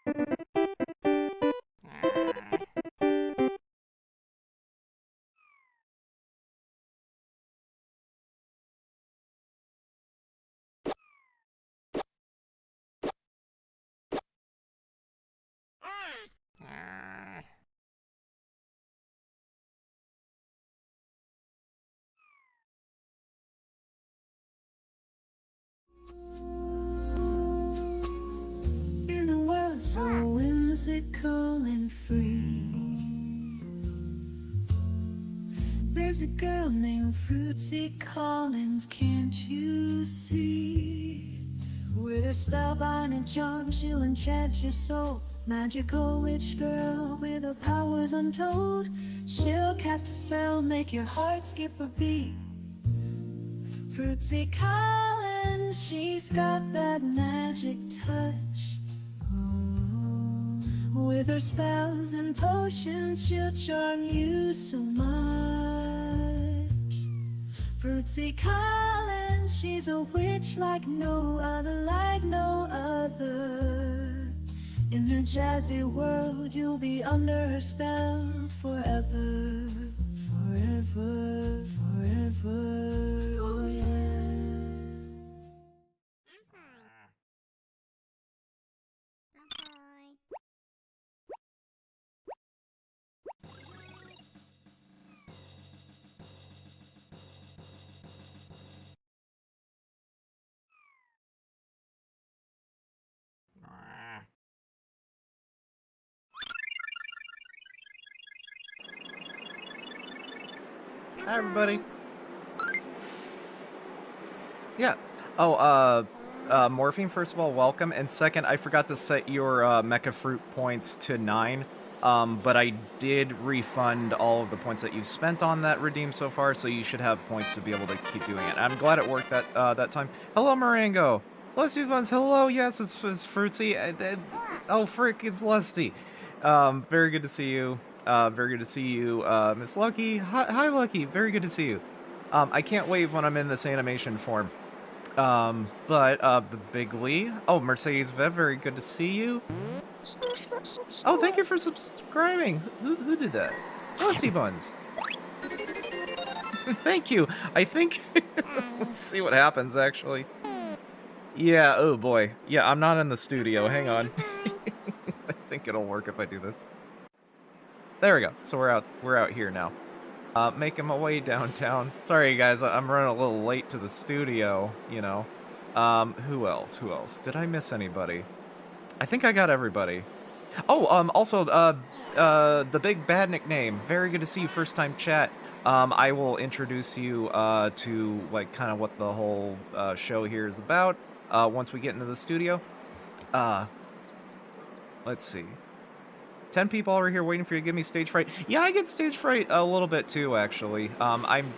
In a world so whimsical and free, there's a girl named Fruitsy Collins, can't you see? With her spellbinding charm, she'll enchant your soul. Magical witch girl with her powers untold. She'll cast a spell, make your heart skip a beat. Fruitsy Collins, she's got that magic touch. With her spells and potions, she'll charm you so much. Fruitsy Collins, she's a witch like no other, like no other. In her jazzy world, you'll be under her spell forever, forever, forever, oh yeah. Hi, everybody. Yeah. Oh, Morphine, first of all, welcome. And second, I forgot to set your Mecha Fruit points to 9. But I did refund all of the points that you've spent on that redeem so far, so you should have points to be able to keep doing it. I'm glad it worked that time. Hello, Marango. Bless you, buns. Hello, yes, it's Fruitsy. Oh, frick, it's Lusty. Very good to see you. Very good to see you, Miss Lucky. Hi, Lucky. Very good to see you. I can't wave when I'm in this animation form. Big Lee. Oh, Mercedes Vev, very good to see you. Oh, thank you for subscribing. Who did that? Lusty Buns. Thank you. I think... Let's see what happens, actually. Yeah, oh boy. Yeah, I'm not in the studio. Hang on. I think it'll work if I do this. There we go. So we're out here now. Making my way downtown. Sorry guys, I'm running a little late to the studio, you know. Who else? Did I miss anybody? I think I got everybody. Oh, also, the Big Bad nickname. Very good to see you, first time chat. I will introduce you, to, like, kind of what the whole, show here is about, once we get into the studio. Let's see. 10 people over here waiting for you to give me stage fright. Yeah, I get stage fright a little bit too, actually. I'm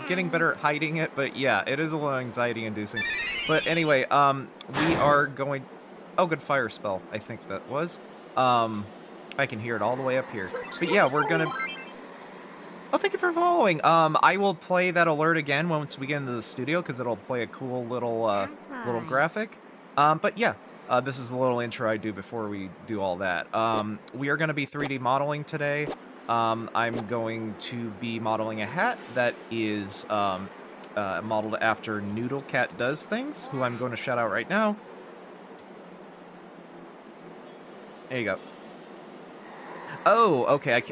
getting better at hiding it, but yeah, it is a little anxiety-inducing. But anyway, we are going... Oh, good fire spell, I think that was. I can hear it all the way up here. But yeah, we're gonna... Oh, thank you for following. I will play that alert again once we get into the studio, because it'll play a cool little graphic. But yeah, this is a little intro I do before we do all that. We are going to be 3D modeling today. I'm going to be modeling a hat that is modeled after Noodlehat Does Things, who I'm going to shout out right now. There you go. Oh, okay.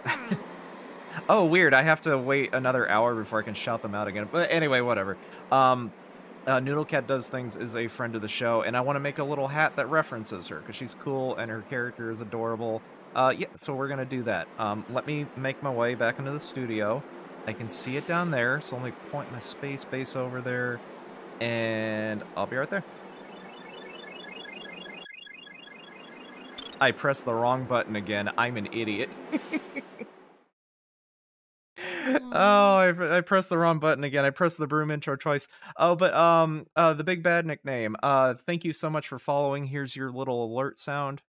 Oh, weird. I have to wait another hour before I can shout them out again. But anyway, whatever. Noodlehat Does Things is a friend of the show, and I want to make a little hat that references her, because she's cool and her character is adorable. Yeah, so we're going to do that. Let me make my way back into the studio. I can see it down there, so let me point my space base over there, and I'll be right there. I pressed the wrong button again. I'm an idiot. Oh, I pressed the wrong button again. I pressed the broom intro twice. Oh, but the Big Bad nickname. Thank you so much for following. Here's your little alert sound.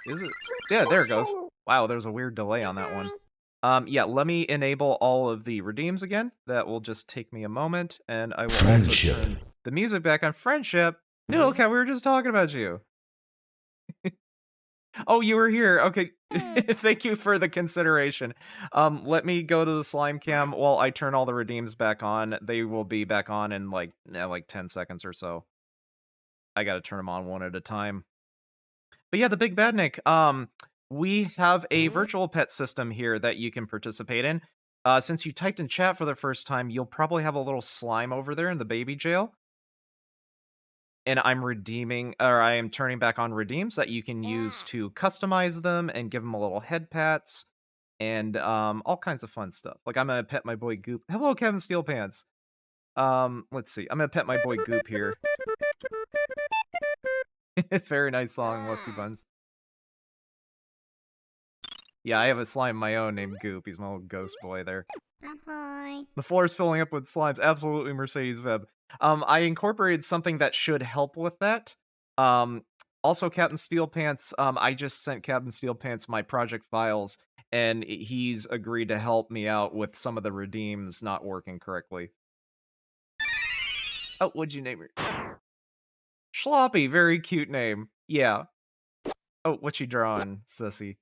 Is it? Yeah, there it goes. Wow, there's a weird delay on that one. Yeah, let me enable all of the redeems again. That will just take me a moment, and I will also turn the music back on. Friendship. Noodlehat, we were just talking about you. Oh, you were here. Okay. Thank you for the consideration. Let me go to the slime cam while I turn all the redeems back on. They will be back on in like 10 seconds or so. I got to turn them on one at a time. But yeah, the Big Badnik. We have a virtual pet system here that you can participate in. Since you typed in chat for the first time, you'll probably have a little slime over there in the baby jail. And I'm redeeming, or I am turning back on redeems that you can use to customize them and give them a little head pats and all kinds of fun stuff. Like I'm gonna pet my boy Goop. Hello, Kevin Steelpants. Let's see. I'm gonna pet my boy Goop here. Very nice song, Lusty Buns. Yeah, I have a slime of my own named Goop. He's my little ghost boy there. Ahoy. The floor is filling up with slimes. Absolutely, Mercedes Web. I incorporated something that should help with that. Um, Also, Captain Steel Pants. I just sent Captain Steel Pants my project files, and he's agreed to help me out with some of the redeems not working correctly. Oh, what'd you name her? Schloppy, very cute name. Yeah. Oh, what you drawing, sissy?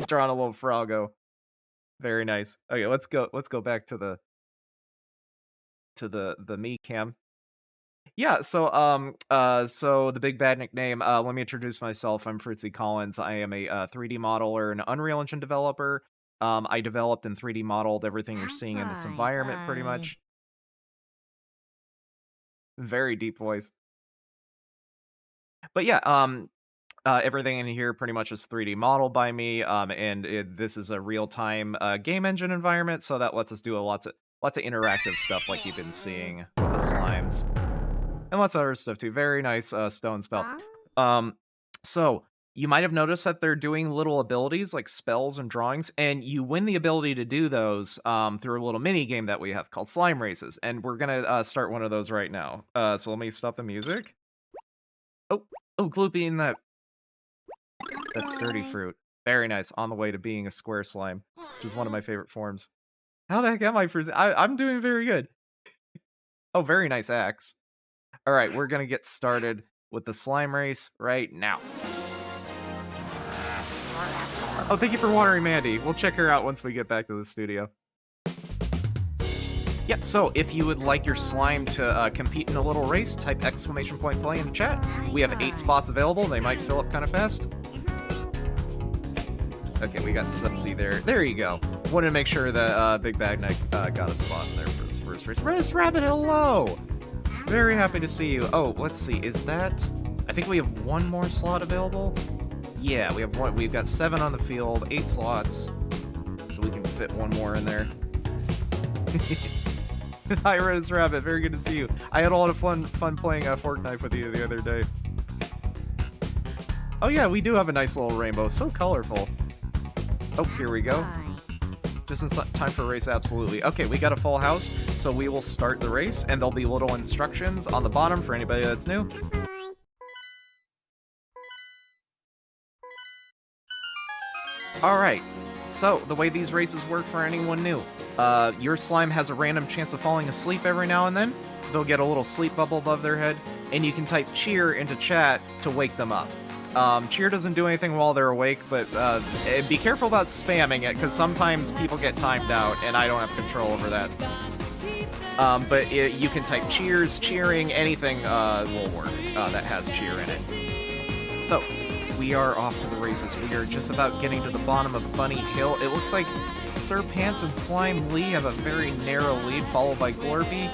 Drawing a little froggo. Very nice. Okay, let's go. Let's go back to the me cam. Yeah, so the big bad nickname, let me introduce myself. I'm Fritzy Collins. I am a 3D modeler and Unreal Engine developer. I developed and 3D modeled everything you're seeing in this environment pretty much. Very deep voice. But yeah, everything in here pretty much is 3D modeled by me, and this is a real-time game engine environment, so that lets us do lots of interactive stuff like you've been seeing with the slimes. And lots of other stuff too. Very nice stone spell. So you might have noticed that they're doing little abilities like spells and drawings, and you win the ability to do those through a little mini game that we have called Slime Races, and we're gonna start one of those right now. So let me stop the music. Oh, Gloopy in that sturdy fruit. Very nice. On the way to being a square slime, which is one of my favorite forms. How the heck am I freezing? I'm doing very good. Oh, very nice axe. All right, we're gonna get started with the slime race right now. Oh, thank you for watering Mandy. We'll check her out once we get back to the studio. Yeah, so if you would like your slime to compete in a little race, type !play in the chat. We have 8 spots available. They might fill up kind of fast. Okay, we got Subsea there. There you go. Wanted to make sure that Big Bag Night got a spot in there for his first race. Res Rabbit, hello! Very happy to see you. Oh, let's see. Is that... I think we have one more slot available. Yeah, we have one. We've got 7 on the field, 8 slots. So we can fit one more in there. Hi, Res Rabbit. Very good to see you. I had a lot of fun playing Fork Knife with you the other day. Oh yeah, we do have a nice little rainbow. So colorful. Oh, here we go. Just in time for a race, absolutely. Okay, we got a full house, so we will start the race, and there'll be little instructions on the bottom for anybody that's new. Alright, so the way these races work for anyone new, your slime has a random chance of falling asleep every now and then. They'll get a little sleep bubble above their head, and you can type cheer into chat to wake them up. Cheer doesn't do anything while they're awake, but be careful about spamming it, because sometimes people get timed out, and I don't have control over that. But you can type cheers, cheering, anything will work that has cheer in it. So, we are off to the races. We are just about getting to the bottom of Bunny Hill. It looks like Sir Pants and Slime Lee have a very narrow lead, followed by Glorby.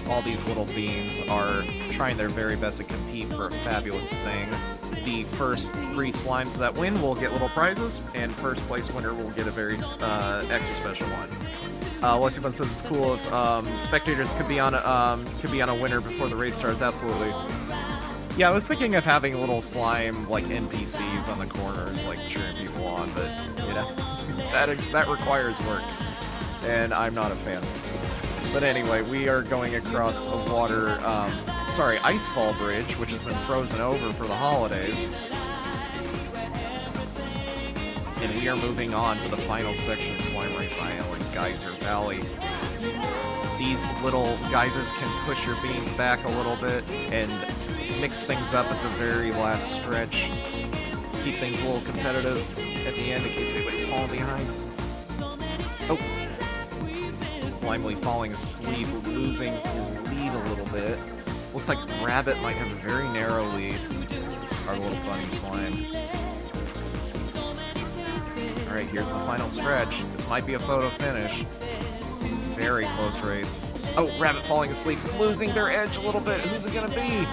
All these little beans are trying their very best to compete for a fabulous thing. The first 3 slimes that win will get little prizes, and first place winner will get a very extra special one. Leslie Bun says it's cool if spectators could be on a winner before the race starts. Absolutely. Yeah, I was thinking of having little slime like NPCs on the corners, like cheering people on, but you know, that requires work, and I'm not a fan. But anyway, we are going across a icefall bridge, which has been frozen over for the holidays. And we are moving on to the final section of Slime Race Island, Geyser Valley. These little geysers can push your beans back a little bit, and mix things up at the very last stretch. Keep things a little competitive at the end in case anybody's falling behind. Oh. Slimely falling asleep, losing his lead a little bit. Looks like Rabbit might have a very narrow lead. Our little bunny slime. Alright, here's the final stretch. This might be a photo finish. Very close race. Oh, Rabbit falling asleep, losing their edge a little bit. Who's it gonna be?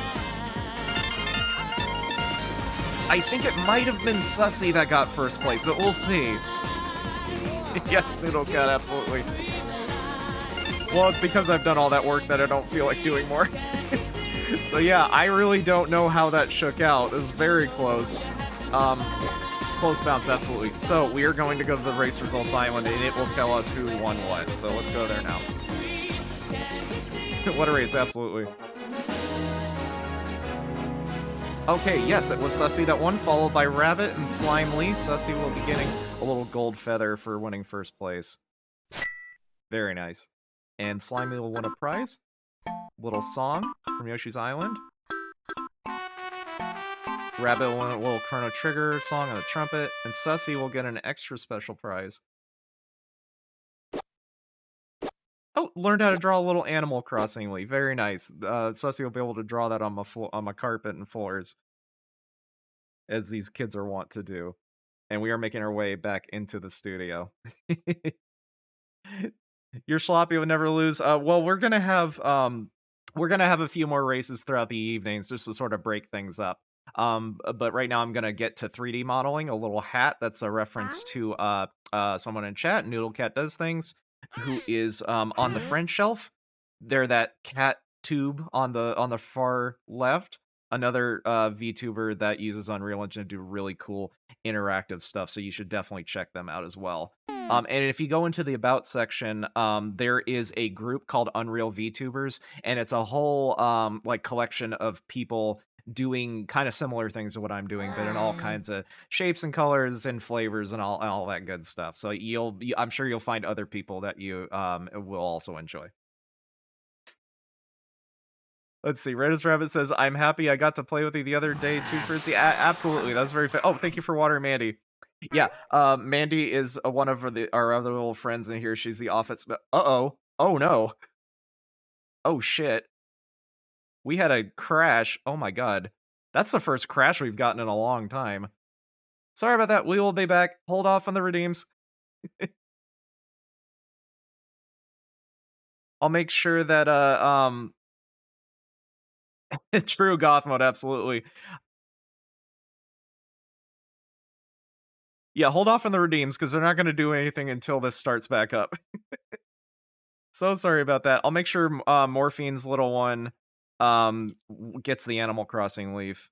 I think it might have been Sussy that got first place, but we'll see. Yes, Noodlehat, absolutely. Well, it's because I've done all that work that I don't feel like doing more. So yeah, I really don't know how that shook out. It was very close. Close bounce, absolutely. So we are going to go to the race results island, and it will tell us who won what. So let's go there now. What a race, absolutely. Okay, yes, it was Sussy that won, followed by Rabbit and Slimely. Sussy will be getting a little gold feather for winning first place. Very nice. And Slimely will win a prize. Little song from Yoshi's Island. Rabbit will win a little Chrono Trigger song on the trumpet. And Sussy will get an extra special prize. Oh, learned how to draw a little Animal Crossing leaf. Very nice. Sussy will be able to draw that on my carpet and floors, as these kids are wont to do. And we are making our way back into the studio. Your sloppy would never lose. Well, we're gonna have a few more races throughout the evenings just to sort of break things up. But right now I'm gonna get to 3D modeling a little hat. That's a reference to someone in chat. Noodlehat does things, who is on the friend shelf. They're that cat tube on the far left. Another VTuber that uses Unreal Engine to do really cool interactive stuff. So you should definitely check them out as well. And if you go into the About section, there is a group called Unreal VTubers, and it's a whole like collection of people doing kind of similar things to what I'm doing, but in all kinds of shapes and colors and flavors and all that good stuff. So I'm sure you'll find other people that you will also enjoy. Let's see. Raiders Rabbit says, "I'm happy I got to play with you the other day too, Fritzy." Absolutely, that's very. Oh, thank you for watering Mandy. Yeah, Mandy is one of our other little friends in here. She's the office. Uh-oh. Oh, no. Oh, shit. We had a crash. Oh, my God. That's the first crash we've gotten in a long time. Sorry about that. We will be back. Hold off on the redeems. I'll make sure that, true goth mode, absolutely. Yeah, hold off on the redeems, because they're not going to do anything until this starts back up. So sorry about that. I'll make sure Morphine's little one gets the Animal Crossing leaf.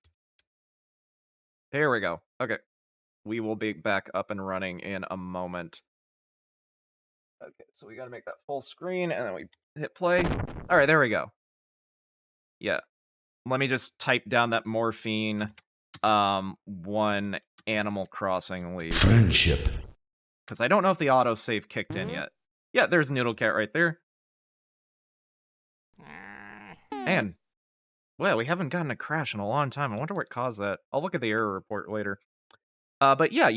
Here we go. Okay. We will be back up and running in a moment. Okay, so we got to make that full screen, and then we hit play. All right, there we go. Yeah. Let me just type down that Morphine one Animal Crossing leaf. Friendship. Because I don't know if the autosave kicked in yet. Yeah, there's Noodlehat right there. And, well, we haven't gotten a crash in a long time. I wonder what caused that. I'll look at the error report later. But yeah,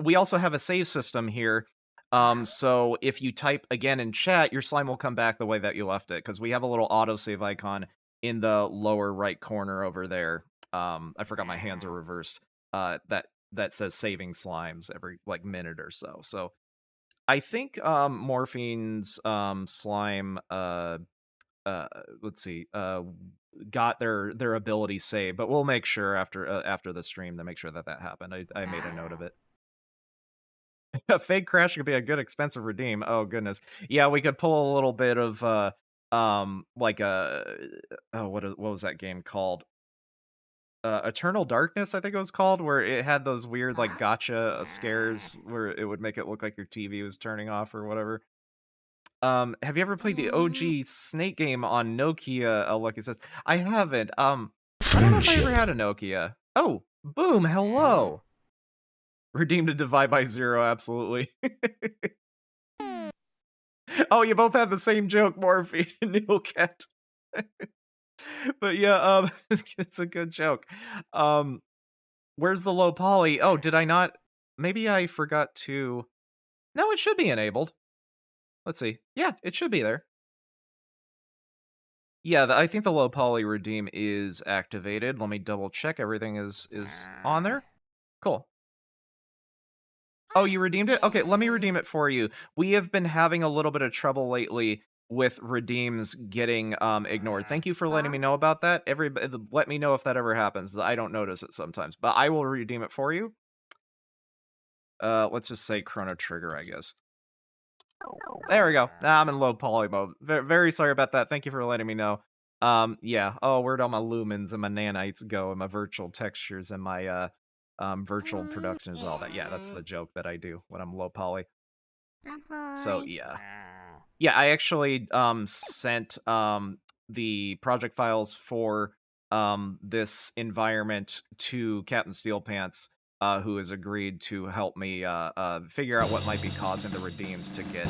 we also have a save system here. So if you type again in chat, your slime will come back the way that you left it, because we have a little autosave icon in the lower right corner over there. I forgot my hands are reversed. That says saving slimes every like minute or so. So I think Morphine's slime let's see, got their ability saved, but we'll make sure after the stream to make sure that happened. I made a note of it. A fake crash could be a good expensive redeem. Oh goodness, yeah, we could pull a little bit of like a what was that game called? Eternal Darkness, I think it was called, where it had those weird like gotcha scares where it would make it look like your TV was turning off or whatever. Have you ever played the OG Snake game on Nokia? Lucky says, I haven't. I don't know if I ever had a Nokia. Oh, boom, hello. Redeemed to divide by 0, absolutely. Oh, you both had the same joke, Morphe and Noodlehat. But yeah, it's a good joke. Um, where's the low poly? Oh, did I not? Maybe I forgot to. No, it should be enabled. Let's see. Yeah, it should be there. Yeah, I think the low poly redeem is activated. Let me double check everything is on there. Cool. Oh, you redeemed it? Okay, let me redeem it for you. We have been having a little bit of trouble lately with redeems getting ignored. Thank you for letting me know about that. Everybody, let me know if that ever happens. I don't notice it sometimes, but I will redeem it for you. Let's just say Chrono Trigger, I guess. There we go. Now I'm in low poly mode. Very sorry about that. Thank you for letting me know. Yeah. Oh, where'd all my lumens and my nanites go and my virtual textures and my virtual productions and all that? Yeah, that's the joke that I do when I'm low poly. So yeah. Yeah, I actually sent the project files for this environment to Captain Steelpants, who has agreed to help me figure out what might be causing the redeems to get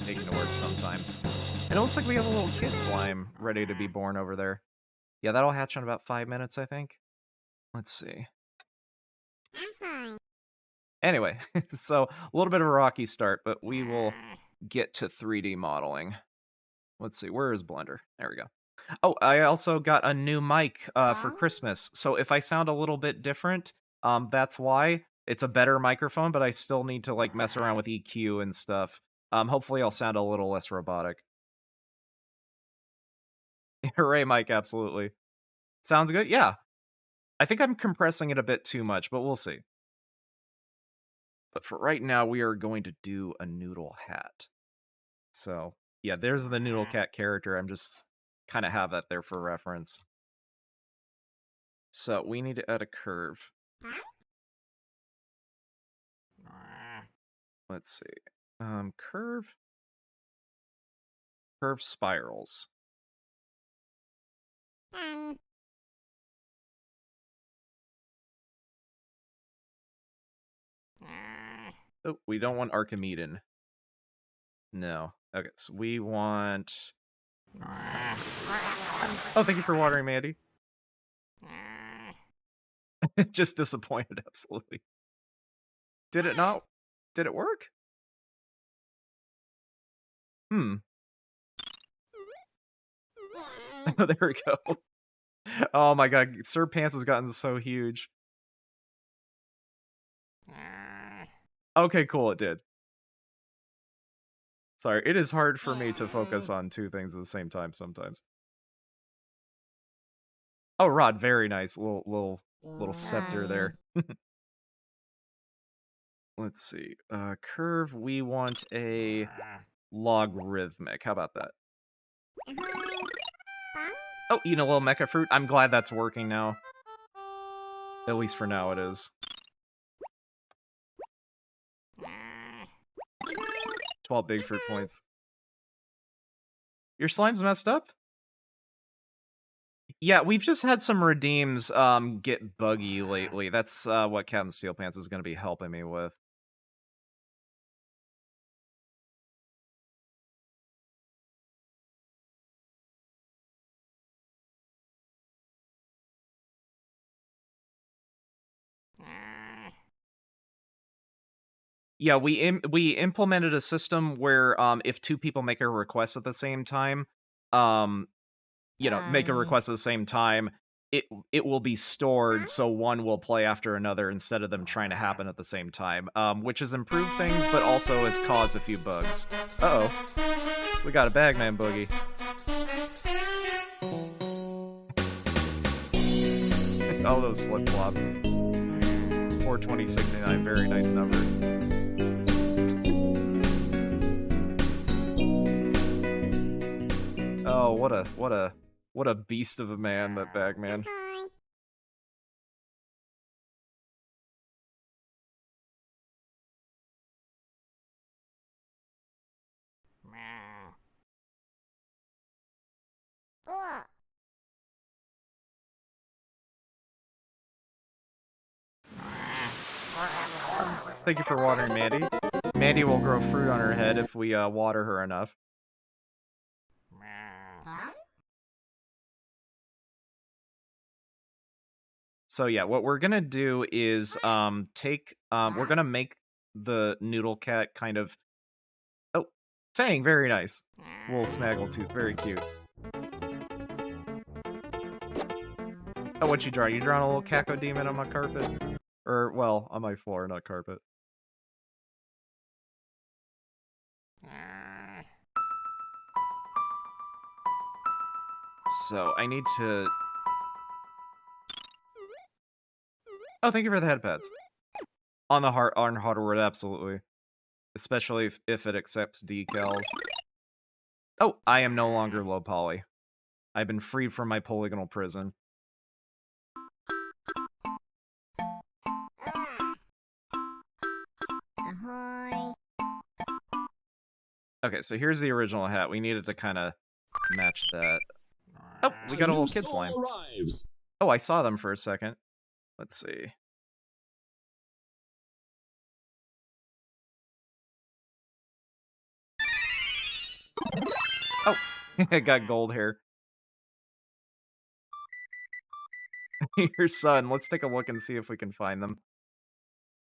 ignored sometimes. And it looks like we have a little kid slime ready to be born over there. Yeah, that'll hatch in about 5 minutes, I think. Let's see. Anyway, so a little bit of a rocky start, but we will get to 3D modeling. Let's see, where is Blender? There we go. Oh, I also got a new mic for Christmas. So if I sound a little bit different, that's why. It's a better microphone, but I still need to like mess around with EQ and stuff. Hopefully I'll sound a little less robotic. Hooray, Mike, absolutely. Sounds good? Yeah. I think I'm compressing it a bit too much, but we'll see. But for right now, we are going to do a Noodlehat. So, yeah, there's the Noodlecat character. I'm just kind of have that there for reference. So we need to add a curve. Let's see. Curve spirals. Oh, we don't want Archimedan. No. Okay, so we want... Oh, thank you for watering, Mandy. Just disappointed, absolutely. Did it not? Did it work? Hmm. There we go. Oh my god, Sir Pants has gotten so huge. Okay, cool, it did. Sorry, it is hard for me to focus on two things at the same time sometimes. Oh, Rod, very nice. Little scepter there. Let's see. Curve, we want a logarithmic. How about that? Oh, eating a little mecha fruit. I'm glad that's working now. At least for now it is. 12 big fruit points. Your slime's messed up? Yeah, we've just had some redeems get buggy lately. That's what Captain Steelpants is going to be helping me with. Yeah, we implemented a system where if two people make a request at the same time, um make a request at the same time, it will be stored so one will play after another instead of them trying to happen at the same time, which has improved things but also has caused a few bugs. Uh-oh. We got a Bagman boogie. All those flip-flops. 42069, very nice number. Oh, what a beast of a man, that Bagman. Thank you for watering Mandy. Mandy will grow fruit on her head if we water her enough. So yeah, what we're gonna do is we're gonna make the Noodlecat kind of. Oh, Fang, very nice. Little snaggletooth, very cute. Oh, what you drawing? You drawing a little cacodemon on my carpet? Or, well, on my floor, not carpet. So, I need to... Oh, thank you for the head pads. On hardware, absolutely. Especially if it accepts decals. Oh, I am no longer low poly. I've been freed from my polygonal prison. Ahoy. Okay, so here's the original hat. We needed to kind of match that. Oh, we got a little kid slime. Arrives. Oh, I saw them for a second. Let's see. Oh, it got gold hair. Your son. Let's take a look and see if we can find them.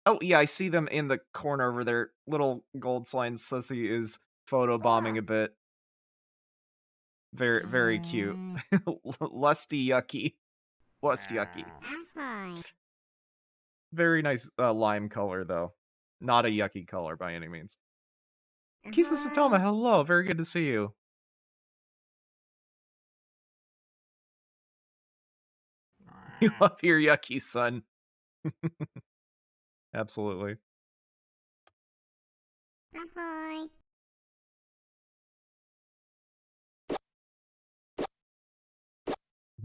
Oh, yeah, I see them in the corner over there. Little gold slime Sissy is photobombing a bit. Very, very cute. Lusty yucky. Lust yucky. Very nice lime color, though. Not a yucky color by any means. Kisa Satoma, hello. Very good to see you. You love your yucky, son. Absolutely. Ahoy.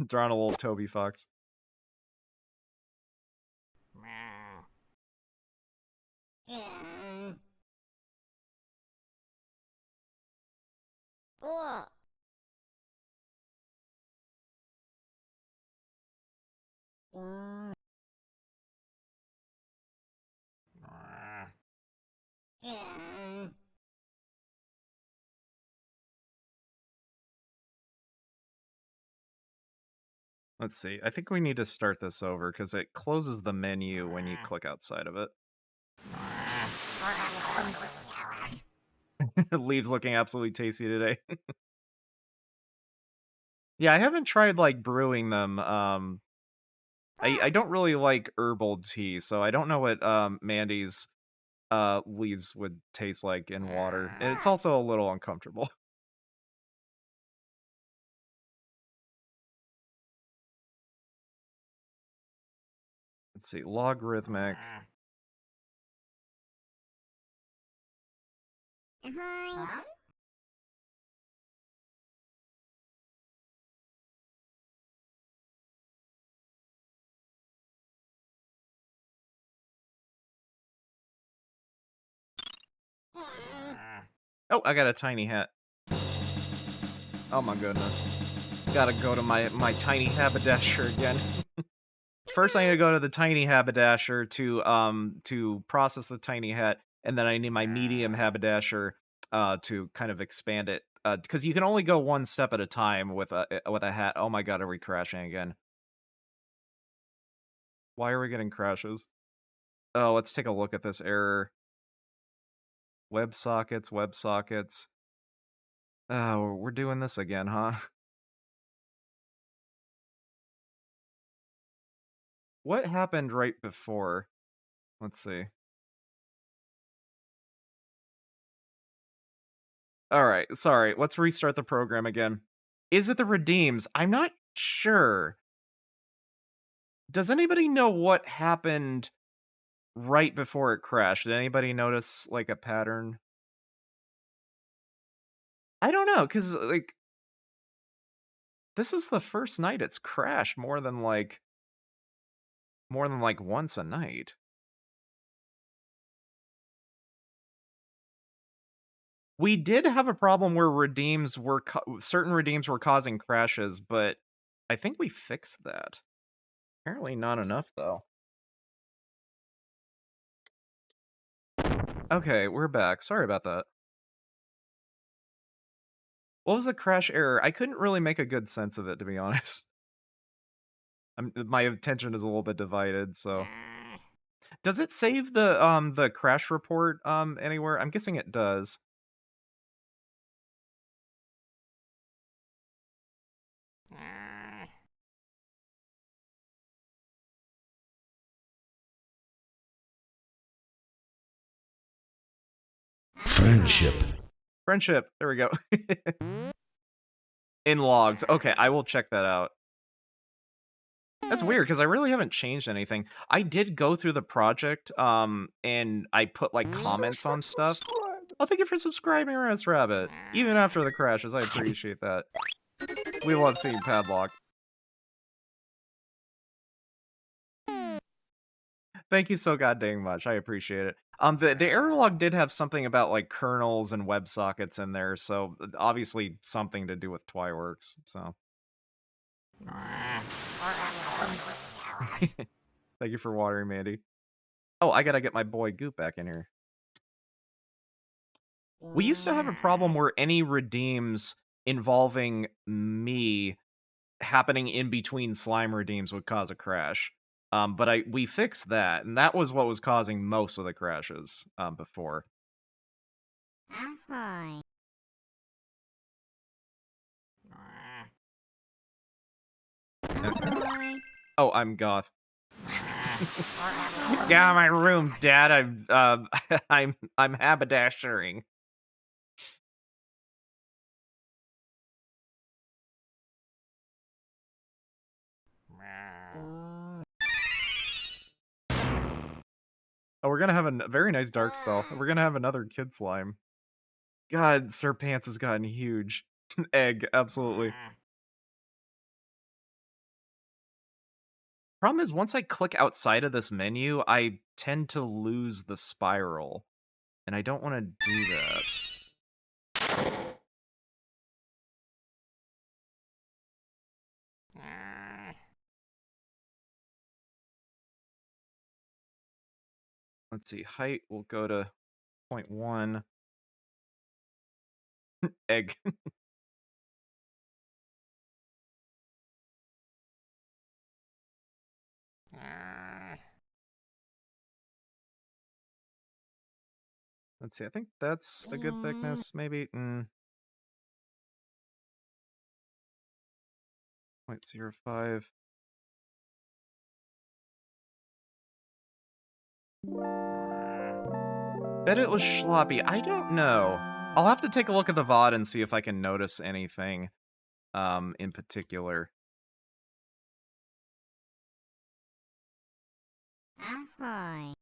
Drawing a little Toby Fox. Let's see. I think we need to start this over because it closes the menu when you click outside of it. Leaves looking absolutely tasty today. Yeah, I haven't tried like brewing them. I don't really like herbal tea, so I don't know what Mandy's leaves would taste like in water. And it's also a little uncomfortable. Let's see, logarithmic. Oh, I got a tiny hat. Oh my goodness. Gotta go to my tiny haberdasher again. First, I need to go to the tiny haberdasher to process the tiny hat, and then I need my medium haberdasher to kind of expand it. Because you can only go one step at a time with a hat. Oh my god, are we crashing again? Why are we getting crashes? Oh, let's take a look at this error. WebSockets, WebSockets. Oh, we're doing this again, huh? What happened right before? Let's see. Alright, sorry. Let's restart the program again. Is it the redeems? I'm not sure. Does anybody know what happened right before it crashed? Did anybody notice, like, a pattern? I don't know, because, like, this is the first night it's crashed more than, like, once a night. We did have a problem where certain redeems were causing crashes, but I think we fixed that. Apparently not enough, though. Okay, we're back. Sorry about that. What was the crash error? I couldn't really make a good sense of it, to be honest. My attention is a little bit divided, so. Does it save the crash report, anywhere? I'm guessing it does. Friendship. Friendship, there we go. In logs. Okay, I will check that out. That's weird because I really haven't changed anything. I did go through the project, and I put, like, comments on stuff. Oh, thank you for subscribing, Rats Rabbit. Even after the crashes, I appreciate that. We love seeing Padlock. Thank you so goddamn much. I appreciate it. The error log did have something about, like, kernels and WebSockets in there, so obviously something to do with Twyworks. So thank you for watering, Mandy. Oh, I gotta get my boy Goop back in here. We used to have a problem where any redeems involving me happening in between slime redeems would cause a crash. But we fixed that, and that was what was causing most of the crashes before. Ahoy. Ahoy. Oh, I'm goth. Get out of my room, Dad. I'm haberdashering. Oh, we're gonna have a very nice dark spell. We're gonna have another kid slime. God, Sir Pants has gotten huge. Egg, absolutely. Problem is, once I click outside of this menu, I tend to lose the spiral, and I don't want to do that. Let's see, height will go to 0.1. Egg. Let's see, I think that's a good thickness, maybe. 0.05. Bet it was sloppy. I don't know. I'll have to take a look at the VOD and see if I can notice anything in particular. Ahoy.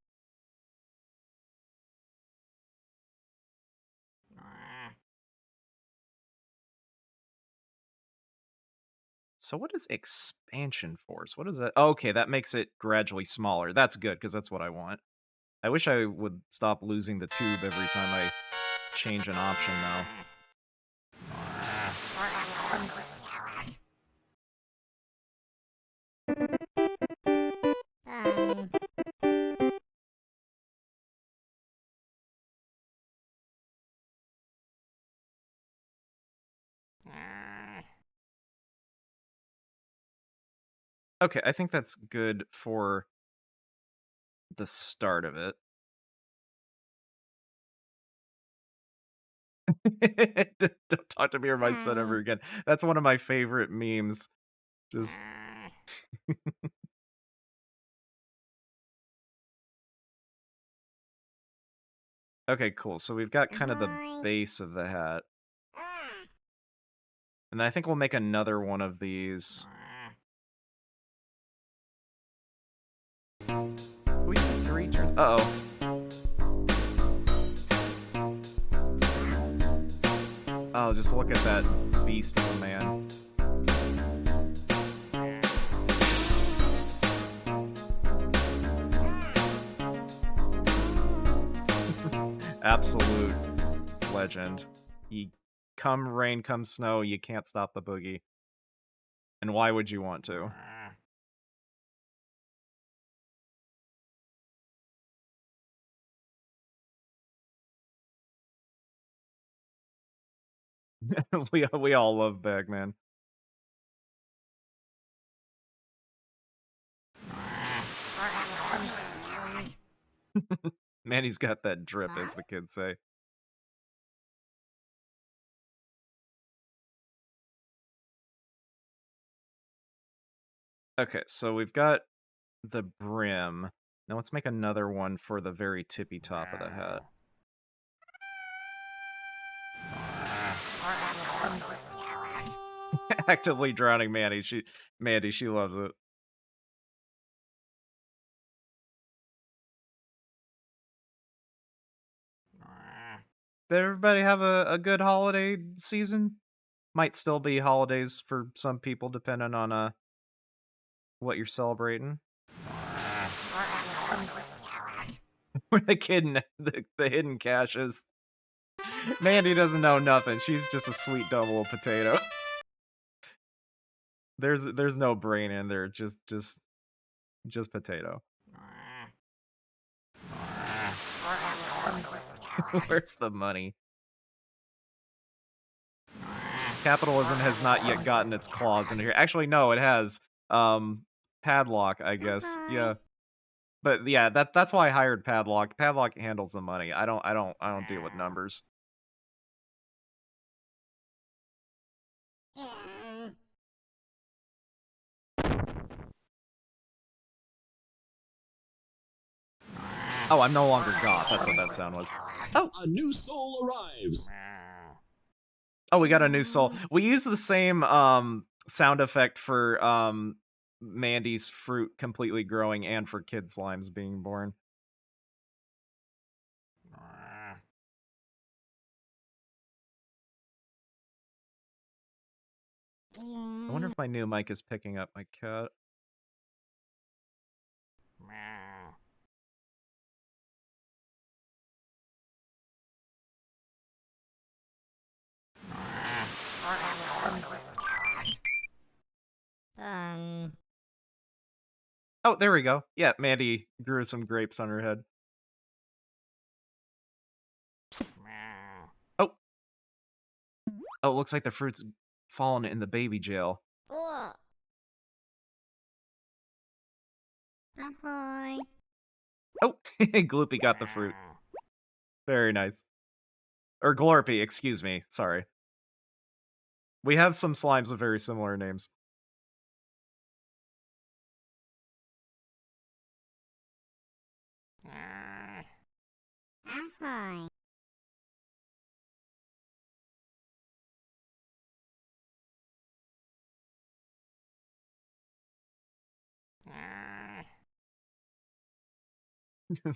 So what is expansion force? What is that? Okay, that makes it gradually smaller. That's good, because that's what I want. I wish I would stop losing the tube every time I change an option, though. Um. Okay, I think that's good for the start of it. Don't talk to me or my son ever again. That's one of my favorite memes. Just okay, cool. So we've got kind of the base of the hat. And I think we'll make another one of these. We do 3 turns. Uh-oh. Oh, just look at that beast of a man. Absolute legend. Come rain, come snow, you can't stop the boogie. And why would you want to? We all love Bagman. Manny's got that drip, as the kids say. Okay, so we've got the brim. Now let's make another one for the very tippy top of the hat. Actively drowning Mandy. She loves it. Did everybody have a good holiday season? Might still be holidays for some people, depending on what you're celebrating. Where the the hidden cache is. Mandy doesn't know nothing. She's just a sweet double of potato. There's no brain in there. Just potato. Where's the money? Capitalism has not yet gotten its claws into here. Actually, no, it has. Padlock, I guess. Yeah. But yeah, that's why I hired Padlock. Padlock handles the money. I don't deal with numbers. Oh, I'm no longer goth. That's what that sound was. Oh, A new soul arrives. oh, we got a new soul. We use the same sound effect for Mandy's fruit completely growing and for kid slimes being born. I wonder if my new mic is picking up my cat. Oh, there we go. Yeah, Mandy grew some grapes on her head. Oh. Oh, it looks like the fruit's fallen in the baby jail. Ahoy. Oh, Gloopy got the fruit. Very nice. Or Glorpy, excuse me. Sorry. We have some slimes with very similar names. Ahoy.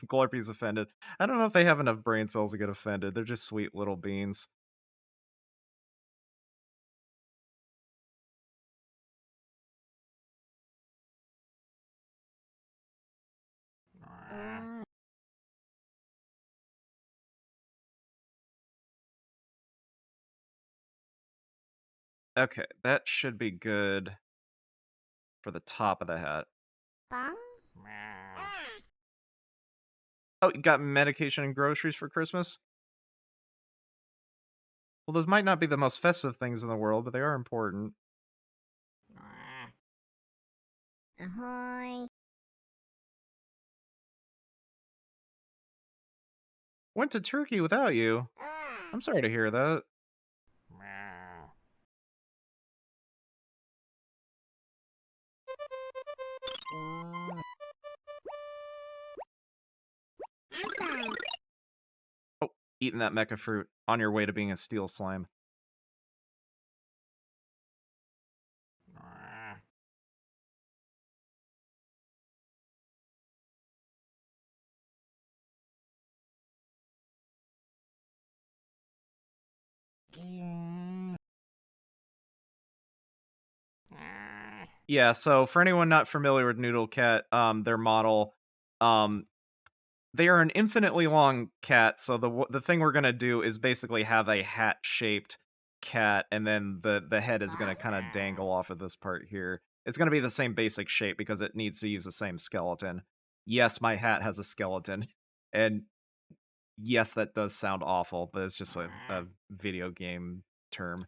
Glorpy's offended. I don't know if they have enough brain cells to get offended. They're just sweet little beans. Okay, that should be good for the top of the hat. Bum? Oh, you got medication and groceries for Christmas? Well, those might not be the most festive things in the world, but they are important. Ahoy. Went to Turkey without you. I'm sorry to hear that. Oh, eating that mecha fruit on your way to being a steel slime. Yeah, so for anyone not familiar with Noodlecat, their model, um, they are an infinitely long cat. So the thing we're gonna do is basically have a hat shaped cat, and then the head is gonna kind of dangle off of this part here. It's gonna be the same basic shape because it needs to use the same skeleton. Yes, my hat has a skeleton, and yes, that does sound awful, but it's just a video game term.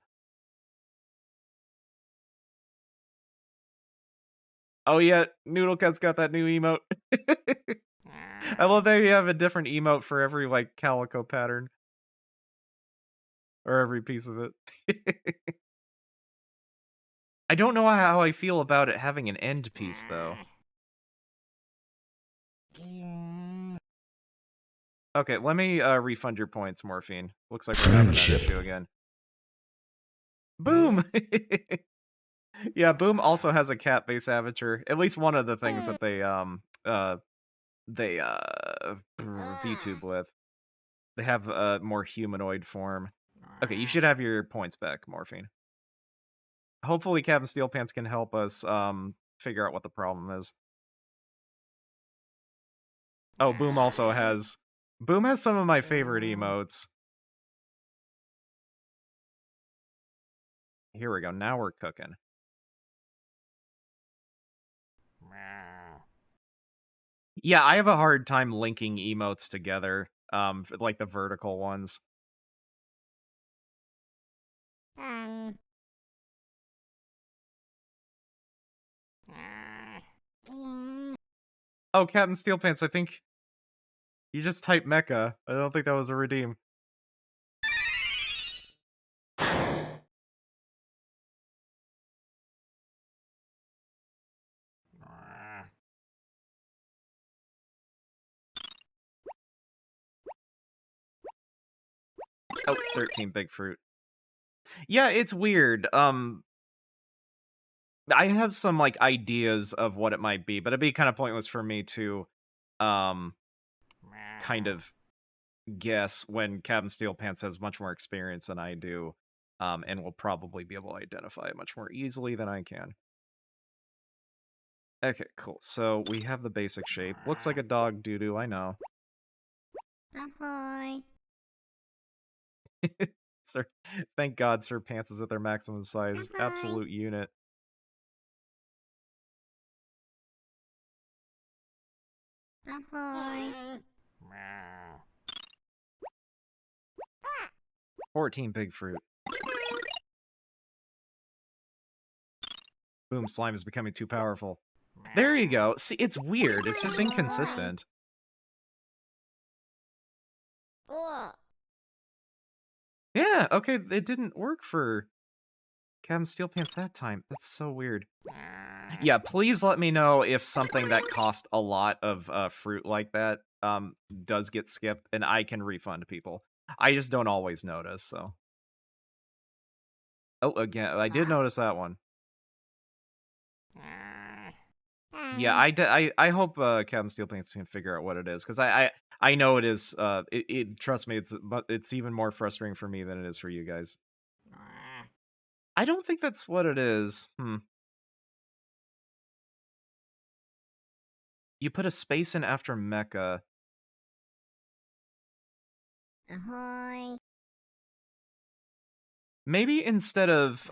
Oh yeah, Noodlecat's got that new emote. I love that you have a different emote for every, like, calico pattern. Or every piece of it. I don't know how I feel about it having an end piece, though. Okay, let me, refund your points, Morphine. Looks like we're having that issue again. Boom! Yeah, Boom also has a cat-based avatar. At least one of the things that they, VTube with. They have a more humanoid form. Okay, you should have your points back, Morphine. Hopefully Captain Steel Pants can help us, figure out what the problem is. Oh, Boom has some of my favorite emotes. Here we go, now we're cooking. Yeah, I have a hard time linking emotes together, like the vertical ones. Oh, Captain Steel Pants, I think you just typed mecha. I don't think that was a redeem. Oh, 13 big fruit. Yeah, it's weird. I have some, like, ideas of what it might be, but it'd be kind of pointless for me to, um, kind of guess when Captain Steel Pants has much more experience than I do, and will probably be able to identify it much more easily than I can. Okay, cool. So we have the basic shape. Looks like a dog doo-doo, I know. Ahoy. Sir, thank God Sir Pants is at their maximum size. Ahoy. Absolute unit. Ahoy. 14 big fruit. Boom, slime is becoming too powerful. There you go. See, it's weird. It's just inconsistent. Yeah, okay, it didn't work for Captain Steel Pants that time. That's so weird. Yeah, please let me know if something that cost a lot of fruit like that does get skipped, and I can refund people. I just don't always notice, so. Oh, again, I did notice that one. Yeah, I hope Captain Steel Pants can figure out what it is, because I know it is. Trust me, it's even more frustrating for me than it is for you guys. I don't think that's what it is. You put a space in after mecha. Ahoy. Maybe instead of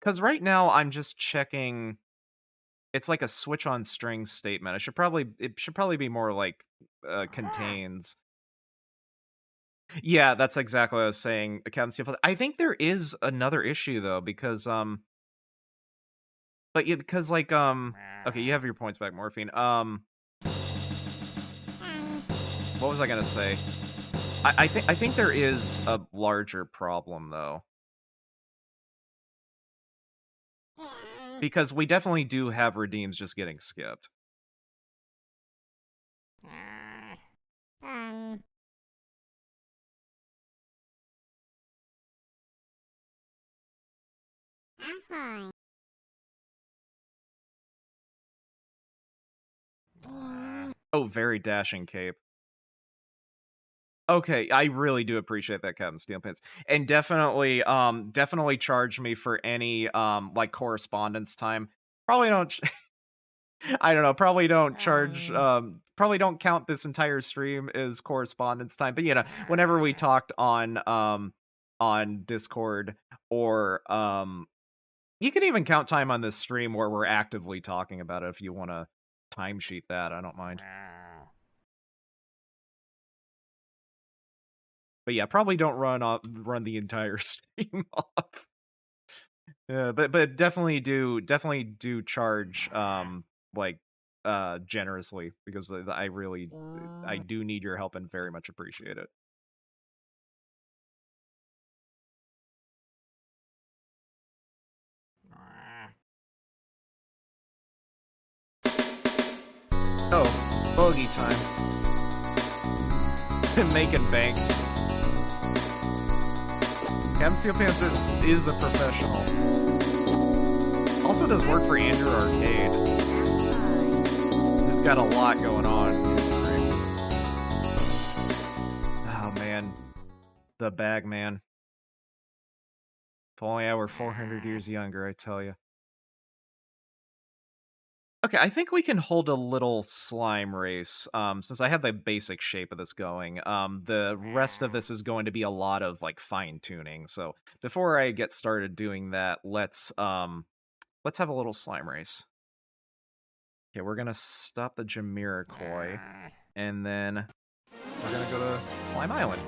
because right now I'm just checking. It's like a switch on strings statement. It should probably be more like contains. Yeah, that's exactly what I was saying. Captain Steel. I think there is another issue though, because but yeah, because like okay, you have your points back, Morphine. What was I gonna say? I think there is a larger problem though, because we definitely do have redeems just getting skipped. Ahoy. Oh, very dashing cape. Okay, I really do appreciate that, Captain Steel Pants. And definitely charge me for any, like, correspondence time. Probably don't I don't know, probably don't charge, probably don't count this entire stream as correspondence time, but, whenever we talked on Discord or, you can even count time on this stream where we're actively talking about it if you wanna timesheet that, I don't mind. But yeah, probably don't run the entire stream off. Yeah, but definitely do charge like generously, because I do need your help and very much appreciate it. Oh, bogey time. Making bank. Captain Steel Pants is a professional. Also does work for Andrew Arcade. He's got a lot going on. Oh man. The bag man. If only I were 400 years younger, I tell you. Okay, I think we can hold a little slime race, since I have the basic shape of this going. The rest of this is going to be a lot of, like, fine-tuning, so before I get started doing that, let's have a little slime race. Okay, we're gonna stop the Jamiroquai, and then we're gonna go to Slime Island.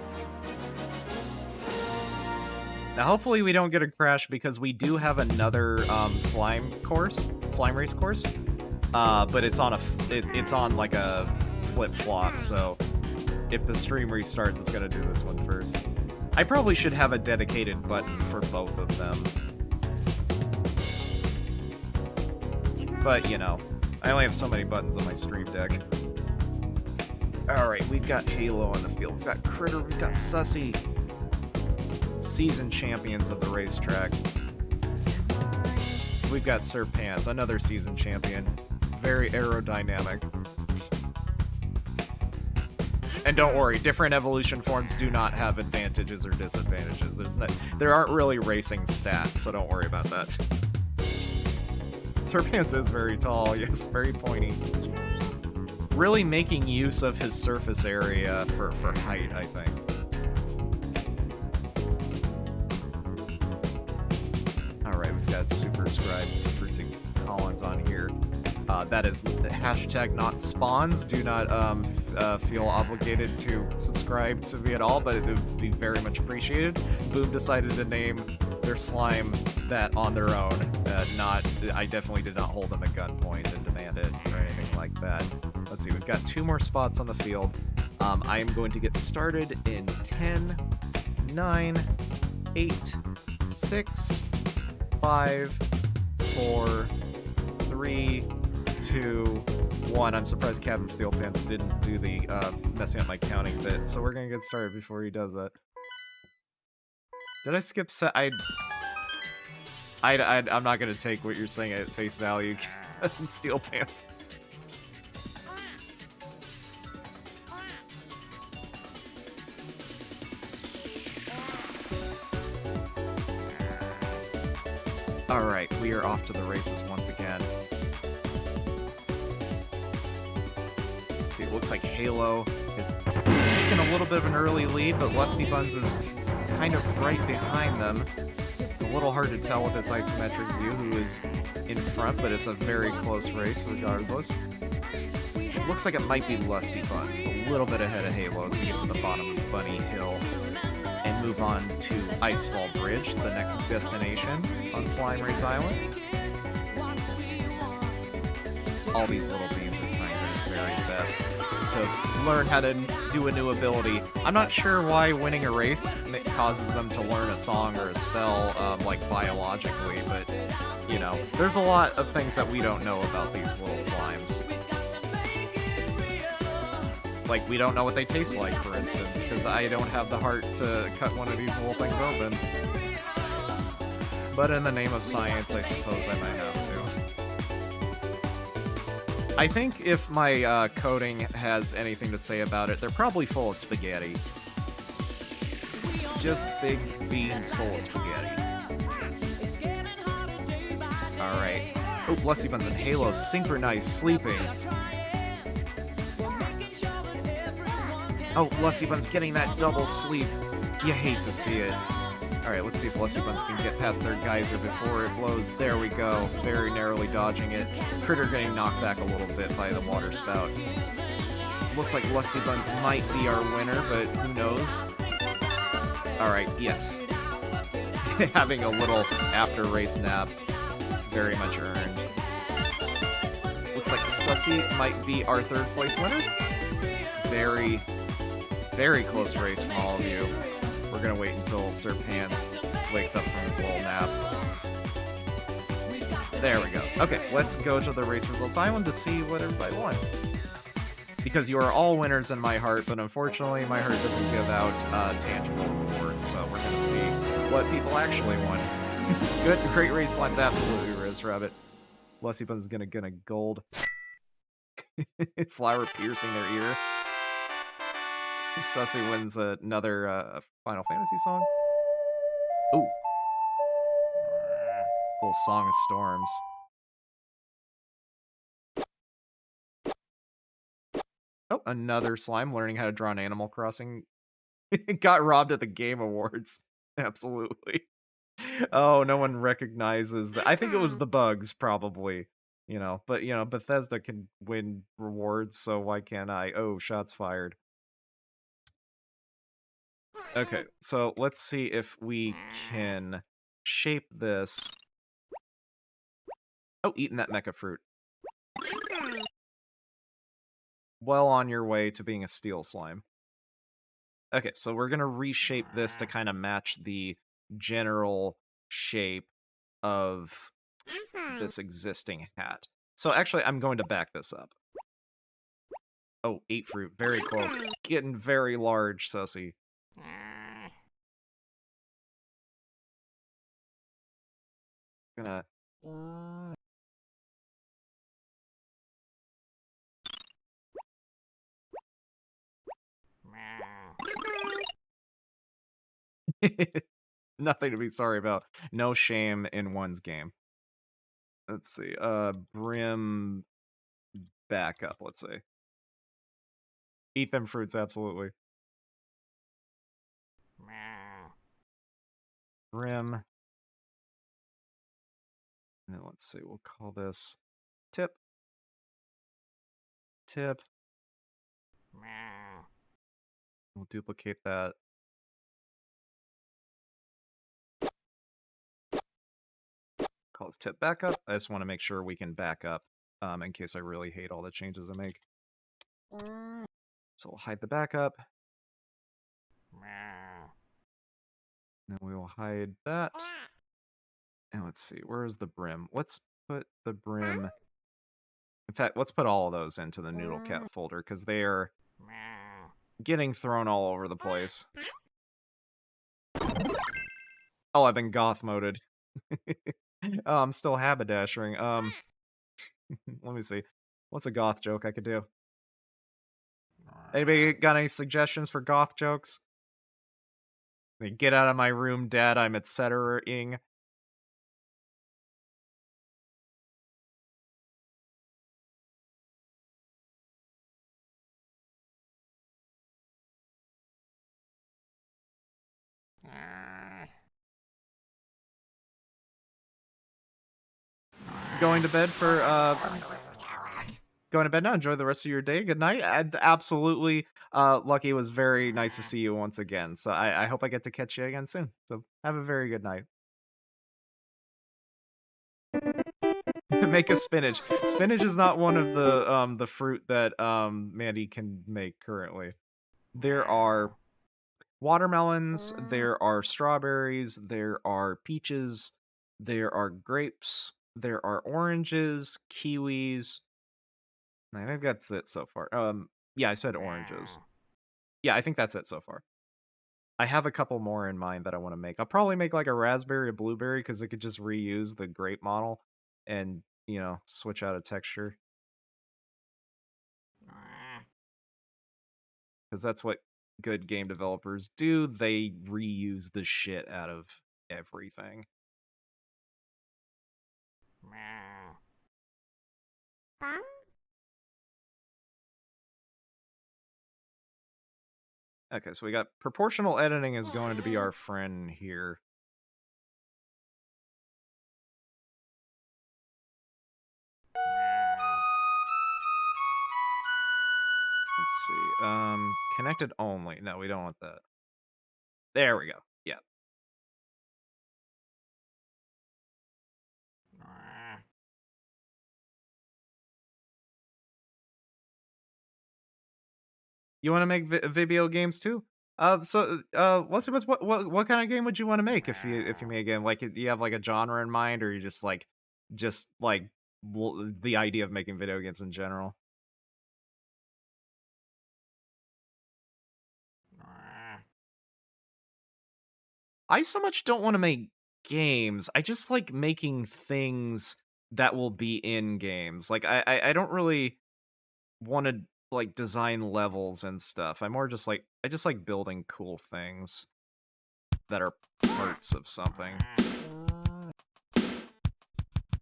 Now, hopefully we don't get a crash, because we do have another, slime race course. But it's on it's on like a flip-flop, so if the stream restarts, it's gonna do this one first. I probably should have a dedicated button for both of them. But, you know, I only have so many buttons on my stream deck. Alright, we've got Halo on the field, we've got Critter, we've got Sussy. Seasoned champions of the racetrack. We've got Sir Pants, another seasoned champion. Very aerodynamic. And don't worry, different evolution forms do not have advantages or disadvantages. There aren't really racing stats, so don't worry about that. Sir Pants is very tall, yes, very pointy. Really making use of his surface area for height, I think. Alright, we've got Super Scribe Fruitsy Collins on here. That is hashtag not spawns. Do not feel obligated to subscribe to me at all, but it would be very much appreciated. Boom decided to name their slime that on their own. I definitely did not hold them at gunpoint and demand it or anything like that. Let's see, we've got 2 more spots on the field. I am going to get started in 10, 9, 8, 6, 5, 4, 3, 2, 1. I'm surprised Captain Steel Pants didn't do the messing up my counting bit, so we're gonna get started before he does that. Did I skip set? I'm not gonna take what you're saying at face value, Captain Steel Pants. Alright, we are off to the races once again. Let's see, it looks like Halo is taking a little bit of an early lead, but Lusty Buns is kind of right behind them. It's a little hard to tell with this isometric view who is in front, but it's a very close race regardless. It looks like it might be Lusty Buns, a little bit ahead of Halo as we get to the bottom of Bunny Hill and move on to Icefall Bridge, the next destination on Slime Race Island. All these little beans are trying their very best to learn how to do a new ability. I'm not sure why winning a race causes them to learn a song or a spell, like, biologically, but, you know, there's a lot of things that we don't know about these little slimes. Like, we don't know what they taste like, for instance, because I don't have the heart to cut one of these little things open. But in the name of science, I suppose I might have to. I think if my coding has anything to say about it, they're probably full of spaghetti. Just big beans full of spaghetti. Alright. Oh, Lusty Buns and Halo synchronized sleeping. Oh, Lusty Buns getting that double sleep. You hate to see it. Alright, let's see if Lusty Buns can get past their geyser before it blows. There we go. Very narrowly dodging it. Critter getting knocked back a little bit by the water spout. Looks like Lusty Buns might be our winner, but who knows? Alright, yes. Having a little after-race nap. Very much earned. Looks looks like Sussy might be our third place winner. Very, very close race from all of you. We're gonna wait until Sir Pants wakes up from his little nap. There we go. Okay, let's go to the race results island to see what everybody won. Because you are all winners in my heart, but unfortunately my heart doesn't give out tangible rewards, so we're gonna see what people actually won. Good, great race slimes, absolutely, Riz Rabbit. Lussie Bun's gonna get a gold. Flower piercing their ear. Sussy wins another Final Fantasy song. Ooh. Little Song of Storms. Oh, another slime learning how to draw an Animal Crossing. Got robbed at the Game Awards. Absolutely. Oh, no one recognizes that. I think it was the bugs, probably. But Bethesda can win rewards, so why can't I? Oh, shots fired. Okay, so let's see if we can shape this. Oh, eating that mecha fruit. Well on your way to being a steel slime. Okay, so we're gonna reshape this to kind of match the general shape of this existing hat. So actually, I'm going to back this up. Oh, 8 fruit. Very close. Getting very large, Sussy. Gonna... Nothing to be sorry about. No shame in one's game. Let's see. Brim backup, let's say. Eat them fruits, absolutely. Brim. And then let's see, we'll call this tip. Tip. We'll duplicate that. Call this tip backup. I just want to make sure we can back up in case I really hate all the changes I make. So we'll hide the backup. Then we will hide that. And let's see, where's the brim? Let's put the brim... In fact, let's put all of those into the Noodlehat folder, because they are getting thrown all over the place. Oh, I've been goth moded. Oh, I'm still haberdashering. Let me see. What's a goth joke I could do? Anybody got any suggestions for goth jokes? Get out of my room, Dad. I'm etc.ing. Going to bed for going to bed now. Enjoy the rest of your day. Good night. Absolutely, Lucky. It was very nice to see you once again. So I hope I get to catch you again soon. So have a very good night. Make a spinach. Spinach is not one of the fruit that Mandy can make currently. There are watermelons, there are strawberries, there are peaches, there are grapes, there are oranges, kiwis. I think that's it so far. Yeah, I said oranges. Yeah, I think that's it so far. I have a couple more in mind that I want to make. I'll probably make like a raspberry, a blueberry, because it could just reuse the grape model and, switch out a texture. Because that's what good game developers do. They reuse the shit out of everything. Okay, so we got proportional editing is going to be our friend here. Let's see. Connected only. No, we don't want that. There we go. Yeah. You want to make video games too? What kind of game would you want to make if you made a game? Like, do you have like a genre in mind, or you just like the idea of making video games in general? I so much don't want to make games. I just like making things that will be in games. Like, I don't really want to like design levels and stuff. I'm more just like I just like building cool things that are parts of something.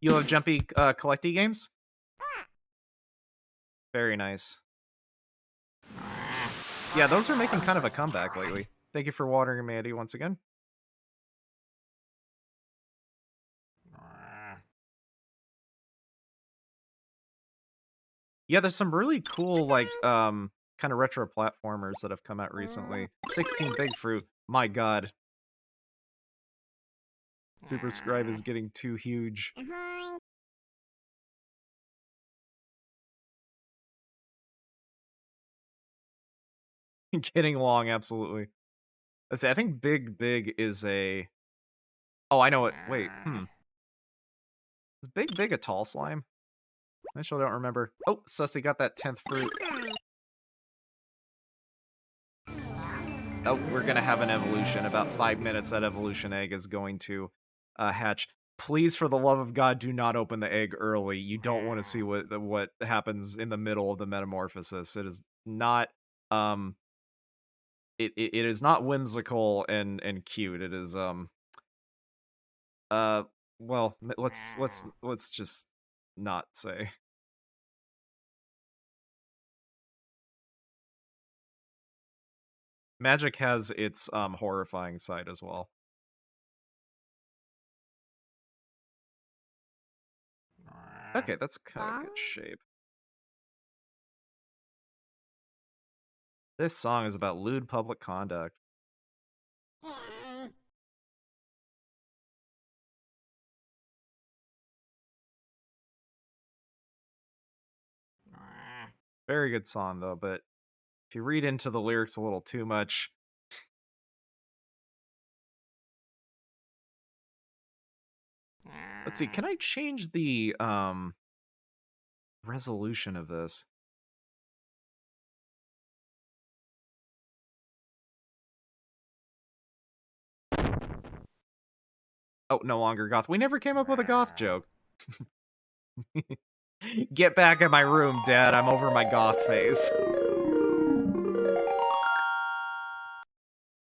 You love jumpy collecty games? Very nice. Yeah, those are making kind of a comeback lately. Thank you for watering Mandy once again. Yeah, there's some really cool like kind of retro platformers that have come out recently. 16 Big Fruit. My god. Superscribe is getting too huge. Ahoy! Getting long, absolutely. Let's see, I think Big is a... Oh, I know it. Wait, Is Big a tall slime? I actually don't remember. Oh, Sussy got that 10th fruit. Oh, we're gonna have an evolution. About 5 minutes, that evolution egg is going to hatch. Please, for the love of God, do not open the egg early. You don't want to see what happens in the middle of the metamorphosis. It is not it is not whimsical and cute. It is uh well, let's just not say. Magic has its horrifying side as well. Okay, that's kind of good shape. This song is about lewd public conduct. Very good song though, but if you read into the lyrics a little too much... Let's see, can I change the resolution of this? Oh, no longer goth. We never came up with a goth joke. Get back in my room, Dad. I'm over my goth phase.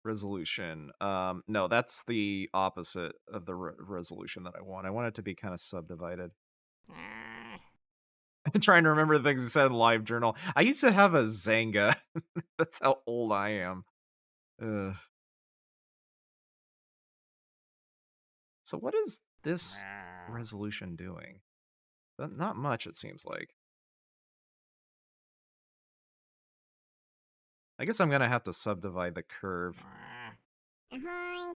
Resolution. No, that's the opposite of the resolution that I want. I want it to be kind of subdivided. I'm trying to remember the things I said in live journal. I used to have a Zanga. That's how old I am. Ugh. So what is this resolution doing? Not much, it seems like. I guess I'm gonna have to subdivide the curve. Ahoy!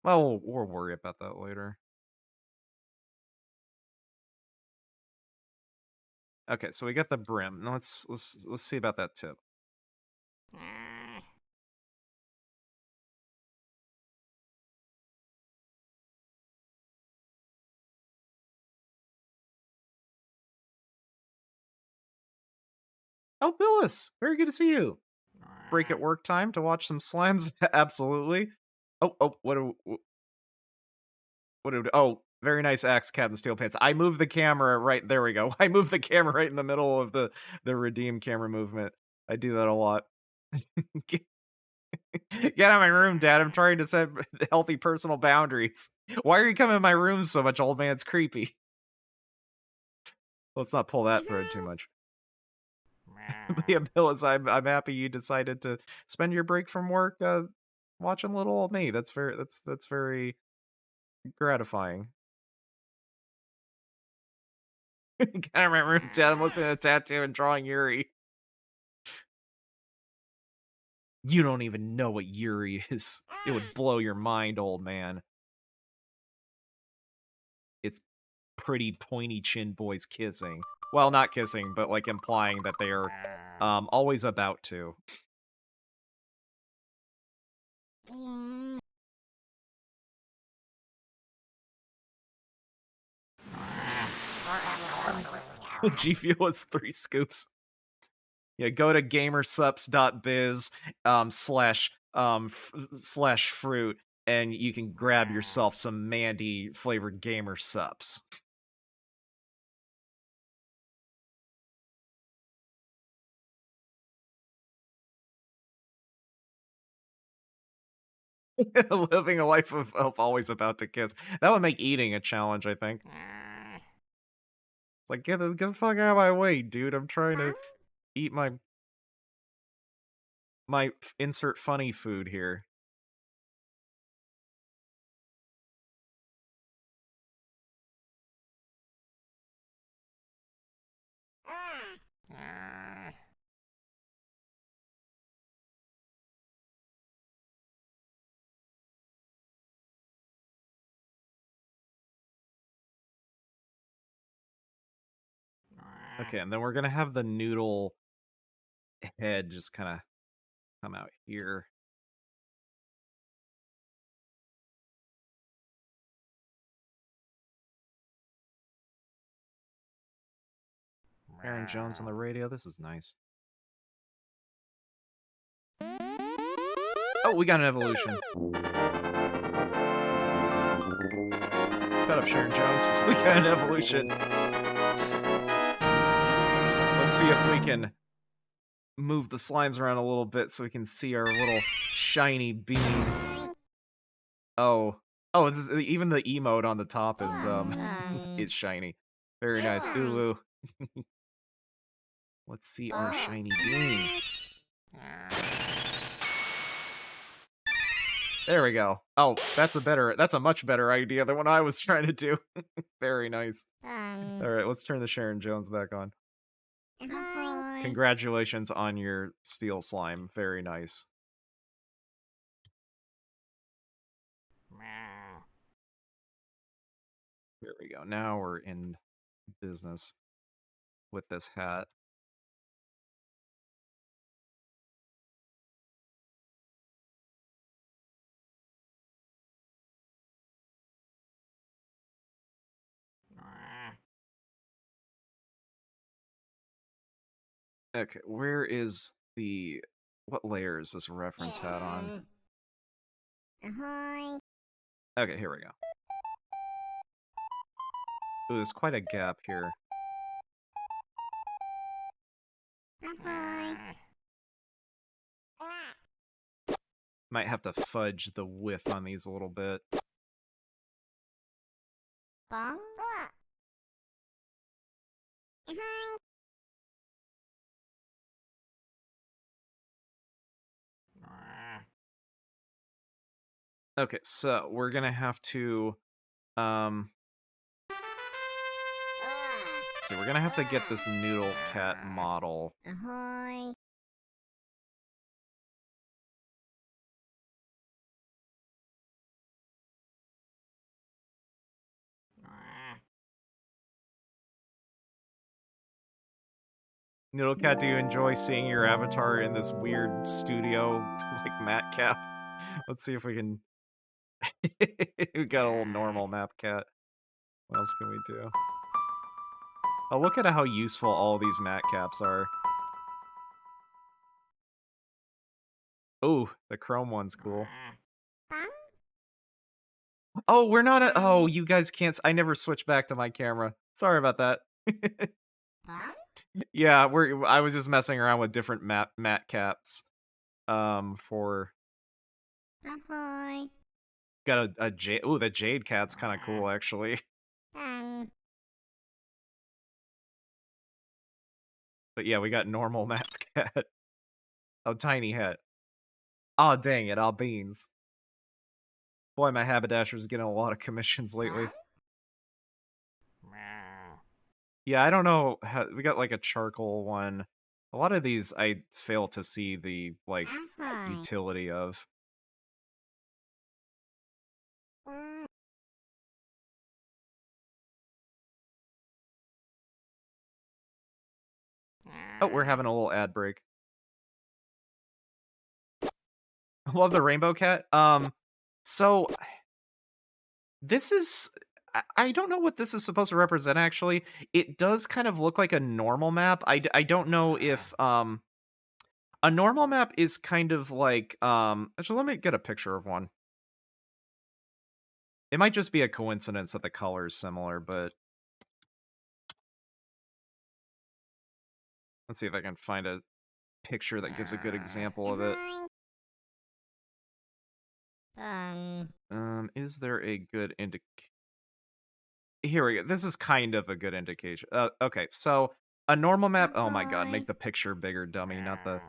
Well, we'll worry about that later. Okay, so we got the brim. Now let's see about that tip. Oh, Billis! Very good to see you. Break at work time to watch some slimes? Absolutely. Oh, oh, very nice axe, Captain Steel Pants. I moved the camera right, there we go. I moved the camera right in the middle of the redeem camera movement. I do that a lot. Get out of my room, Dad. I'm trying to set healthy personal boundaries. Why are you coming in my room so much, old man? It's creepy. Let's not pull that thread too much. But yeah, Billis, I'm happy you decided to spend your break from work watching little old me. That's very gratifying. Get out of my room, Dad. I'm listening to Tattoo and drawing Yuri. You don't even know what Yuri is. It would blow your mind, old man. It's pretty pointy chin boys kissing. Well, not kissing, but like implying that they are Always about to. G Fuel is 3 scoops. Yeah, go to gamersups.biz slash fruit, and you can grab yourself some Mandy flavored gamer sups. Living a life of always about to kiss. That would make eating a challenge, I think. It's like, get the fuck out of my way, dude. I'm trying to eat my insert funny food here. Okay, and then we're gonna have the noodle head just kind of come out here. Aaron Jones on the radio. This is nice. Oh, we got an evolution. Shut up, Sharon Jones. We got an evolution. Let's see if we can move the slimes around a little bit so we can see our little shiny bean. Oh, even the emote on the top is is shiny. Very nice. Ooh. Let's see our shiny bean. There we go. Oh, that's a much better idea than what I was trying to do. Very nice. Alright, let's turn the Sharon Jones back on. Congratulations on your steel slime. Very nice. Here we go. Now we're in business with this hat. Okay, where is the... What layer is this reference hat on? Okay, here we go. Ooh, there's quite a gap here. Might have to fudge the width on these a little bit. Okay, so we're gonna have to, see, we're gonna have to get this Noodlehat model. Noodlecat, do you enjoy seeing your avatar in this weird studio, like, mat cap? Let's see if we can... We got a little normal map cat. What else can we do? Oh, look at how useful all these mat caps are. Ooh, the chrome one's cool. Oh, we're not oh, you guys can't... I never switched back to my camera. Sorry about that. Yeah, I was just messing around with different mat caps. For... Got a jade... Ooh, the jade cat's kind of cool, actually. But yeah, we got normal map cat. Oh, tiny hat. Aw, dang it, all beans. Boy, my haberdasher's getting a lot of commissions lately. Yeah, I don't know how... We got, like, a charcoal one. A lot of these I fail to see the, like, utility of. Oh, we're having a little ad break. Love the rainbow cat. So this is I don't know what this is supposed to represent actually. It does kind of look like a normal map. I don't know if a normal map is kind of like actually let me get a picture of one. It might just be a coincidence that the color is similar, but let's see if I can find a picture that gives a good example of it. Ahoy. Fun. Is there a good Here we go. This is kind of a good indication. Okay, so a normal map. Oh my god, Ahoy. make the picture bigger, dummy, not the.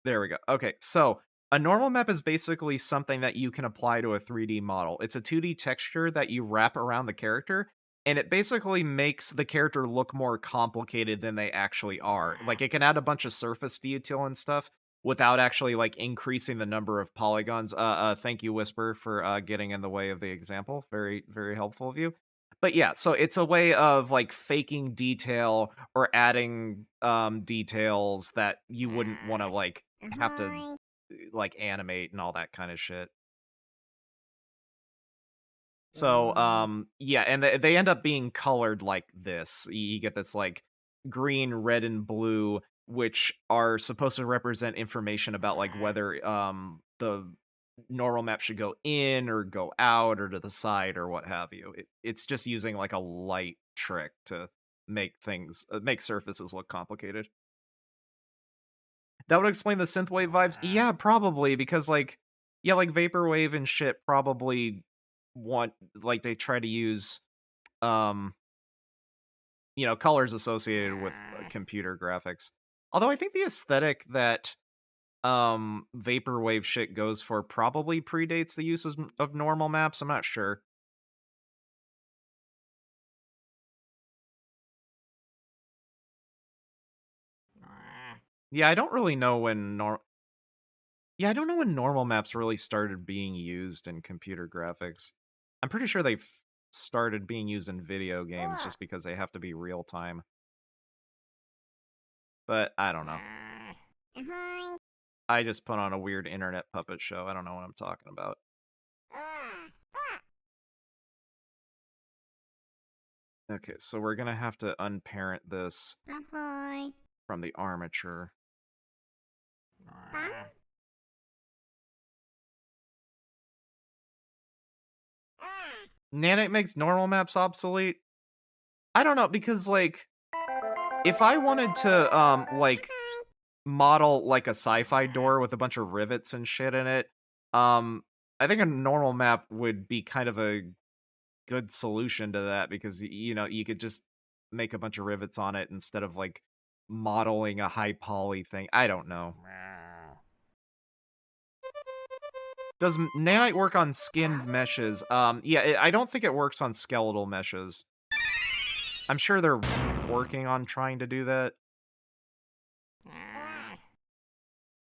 There we go. Okay, so a normal map is basically something that you can apply to a 3D model. It's a 2D texture that you wrap around the character, and it basically makes the character look more complicated than they actually are. Like it can add a bunch of surface detail and stuff without actually like increasing the number of polygons. Thank you, Whisper, for getting in the way of the example. Very, very helpful of you. But yeah, so it's a way of like faking detail or adding details that you wouldn't want to like have to Ahoy. like animate and all that kind of shit. So Yeah. yeah, and they end up being colored like this. You get this like green, red, and blue, which are supposed to represent information about like whether the normal map should go in or go out or to the side or what have you. It's just using like a light trick to make things make surfaces look complicated. That would explain the synthwave vibes. Yeah, probably because like yeah, like vaporwave and shit probably want like they try to use um colors associated with computer graphics. Although I think the aesthetic that vaporwave shit goes for probably predates the use of normal maps. I'm not sure. Yeah, I don't really know when Yeah, I don't know when normal maps really started being used in computer graphics. I'm pretty sure they've started being used in video games just because they have to be real time. But I don't know. Ahoy. I just put on a weird internet puppet show. I don't know what I'm talking about. Okay, so we're gonna have to unparent this Ahoy. from the armature. Fun. Nanite makes normal maps obsolete? I don't know, because like if I wanted to like model like a sci-fi door with a bunch of rivets and shit in it, I think a normal map would be kind of a good solution to that because you could just make a bunch of rivets on it instead of like modeling a high poly thing. I don't know. Does nanite work on skinned meshes? Yeah, I don't think it works on skeletal meshes. I'm sure they're working on trying to do that.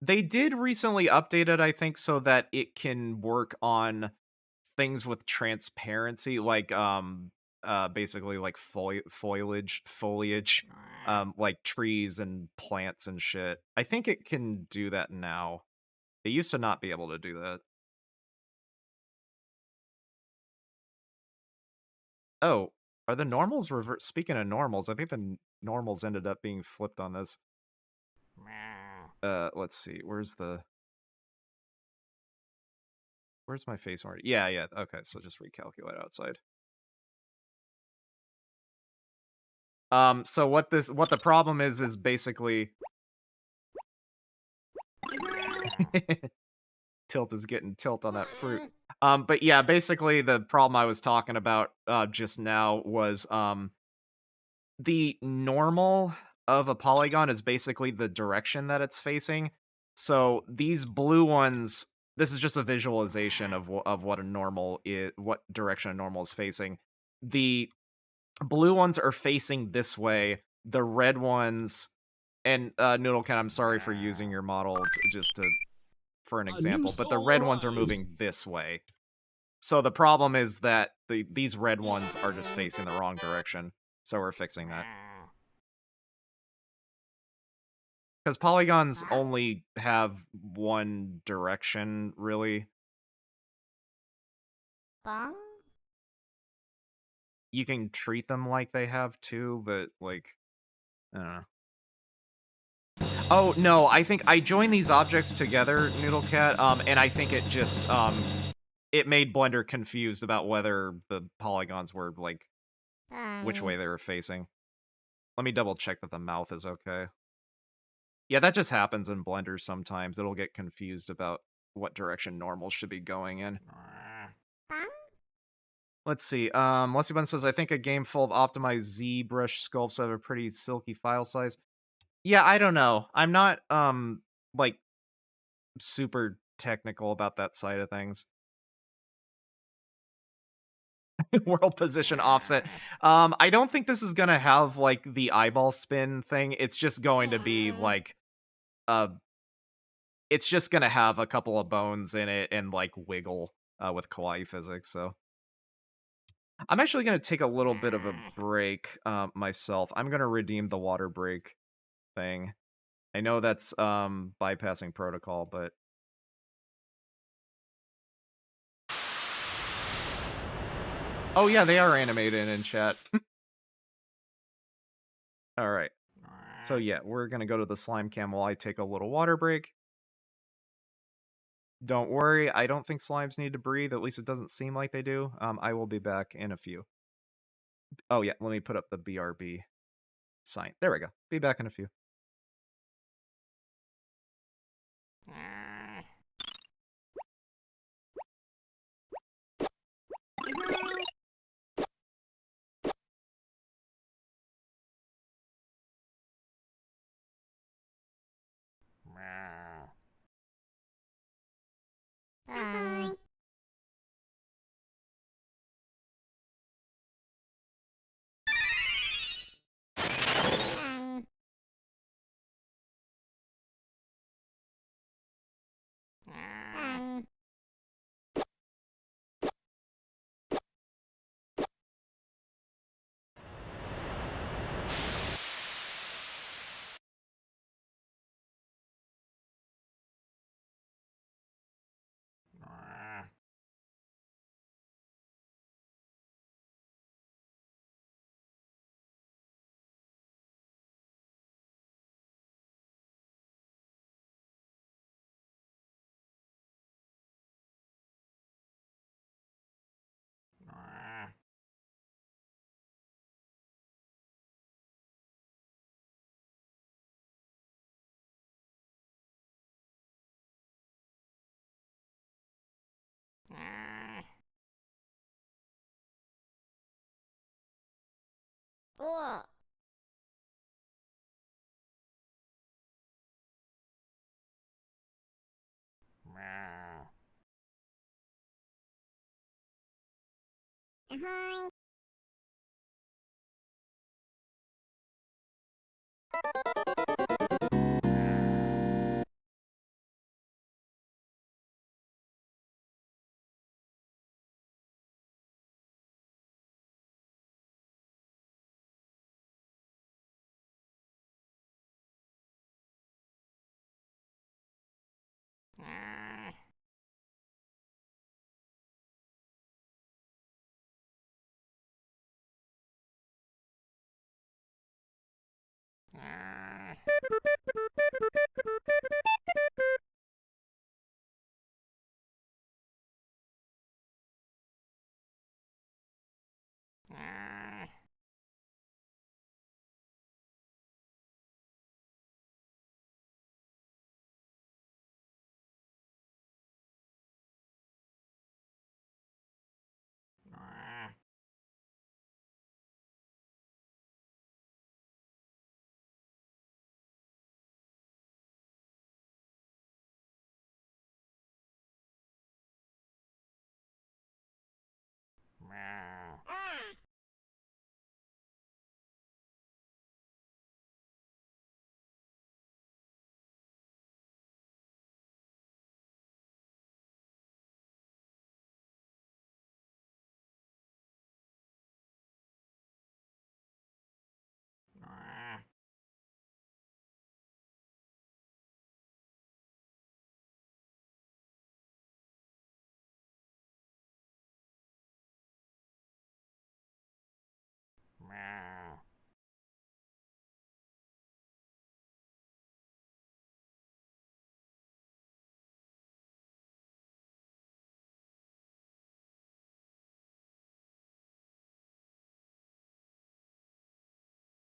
They did recently update it, I think, so that it can work on things with transparency, like basically like foliage, like trees and plants and shit. I think it can do that now. It used to not be able to do that. Oh, are the normals revert? Speaking of normals, I think the normals ended up being flipped on this. Let's see. Where's my face already? Yeah, yeah. Okay, so just recalculate outside. So what the problem is basically Tilt is getting tilt on that fruit. But yeah, basically the problem I was talking about just now was the normal of a polygon is basically the direction that it's facing. So these blue ones, this is just a visualization of what a normal is, what direction a normal is facing. The blue ones are facing this way. The red ones, and Noodlecat, I'm sorry for using your model just to for an A new example, but the soul red ones are arrives. moving this way. So the problem is that these red ones are just facing the wrong direction. So we're fixing that. Because polygons only have one direction, really. Bong? You can treat them like they have two, but, like, I don't know. Oh, no, I think I joined these objects together, Noodlecat, and I think it just, it made Blender confused about whether the polygons were, like, which way they were facing. Let me double check that the mouth is okay. Yeah, that just happens in Blender sometimes. It'll get confused about what direction normal should be going in. Bong? Let's see. Leslie Bun says, I think a game full of optimized ZBrush sculpts have a pretty silky file size. Yeah, I don't know. I'm not, like, super technical about that side of things. World position offset. I don't think this is gonna have, like, the eyeball spin thing. It's just going to be, like, uh, it's just gonna have a couple of bones in it and, like, wiggle, with kawaii physics, so. I'm actually gonna take a little bit of a break, myself. I'm gonna redeem the water break thing. I know that's, bypassing protocol, but oh, yeah, they are animated in chat. Alright. So, yeah, we're gonna go to the slime cam while I take a little water break. Don't worry, I don't think slimes need to breathe, at least it doesn't seem like they do. I will be back in a few. Oh, yeah, let me put up the BRB sign. There we go. Be back in a few. Bong. Bong. Bong. Ugh. Ahoy.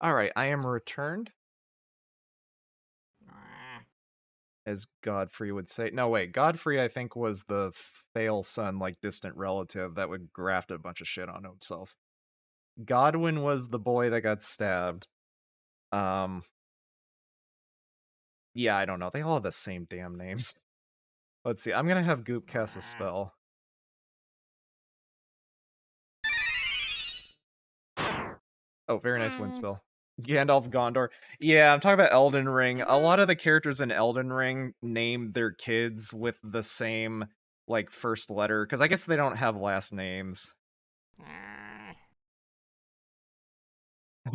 Alright, I am returned, as Godfrey would say. No, wait, Godfrey, I think, was the fail son, like, distant relative that would graft a bunch of shit onto himself. Godwin was the boy that got stabbed. Um, yeah, I don't know. They all have the same damn names. Let's see. I'm gonna have Goop cast a spell. Oh, very nice wind spell. Gandalf Gondor. Yeah, I'm talking about Elden Ring. A lot of the characters in Elden Ring name their kids with the same, like, first letter, because I guess they don't have last names.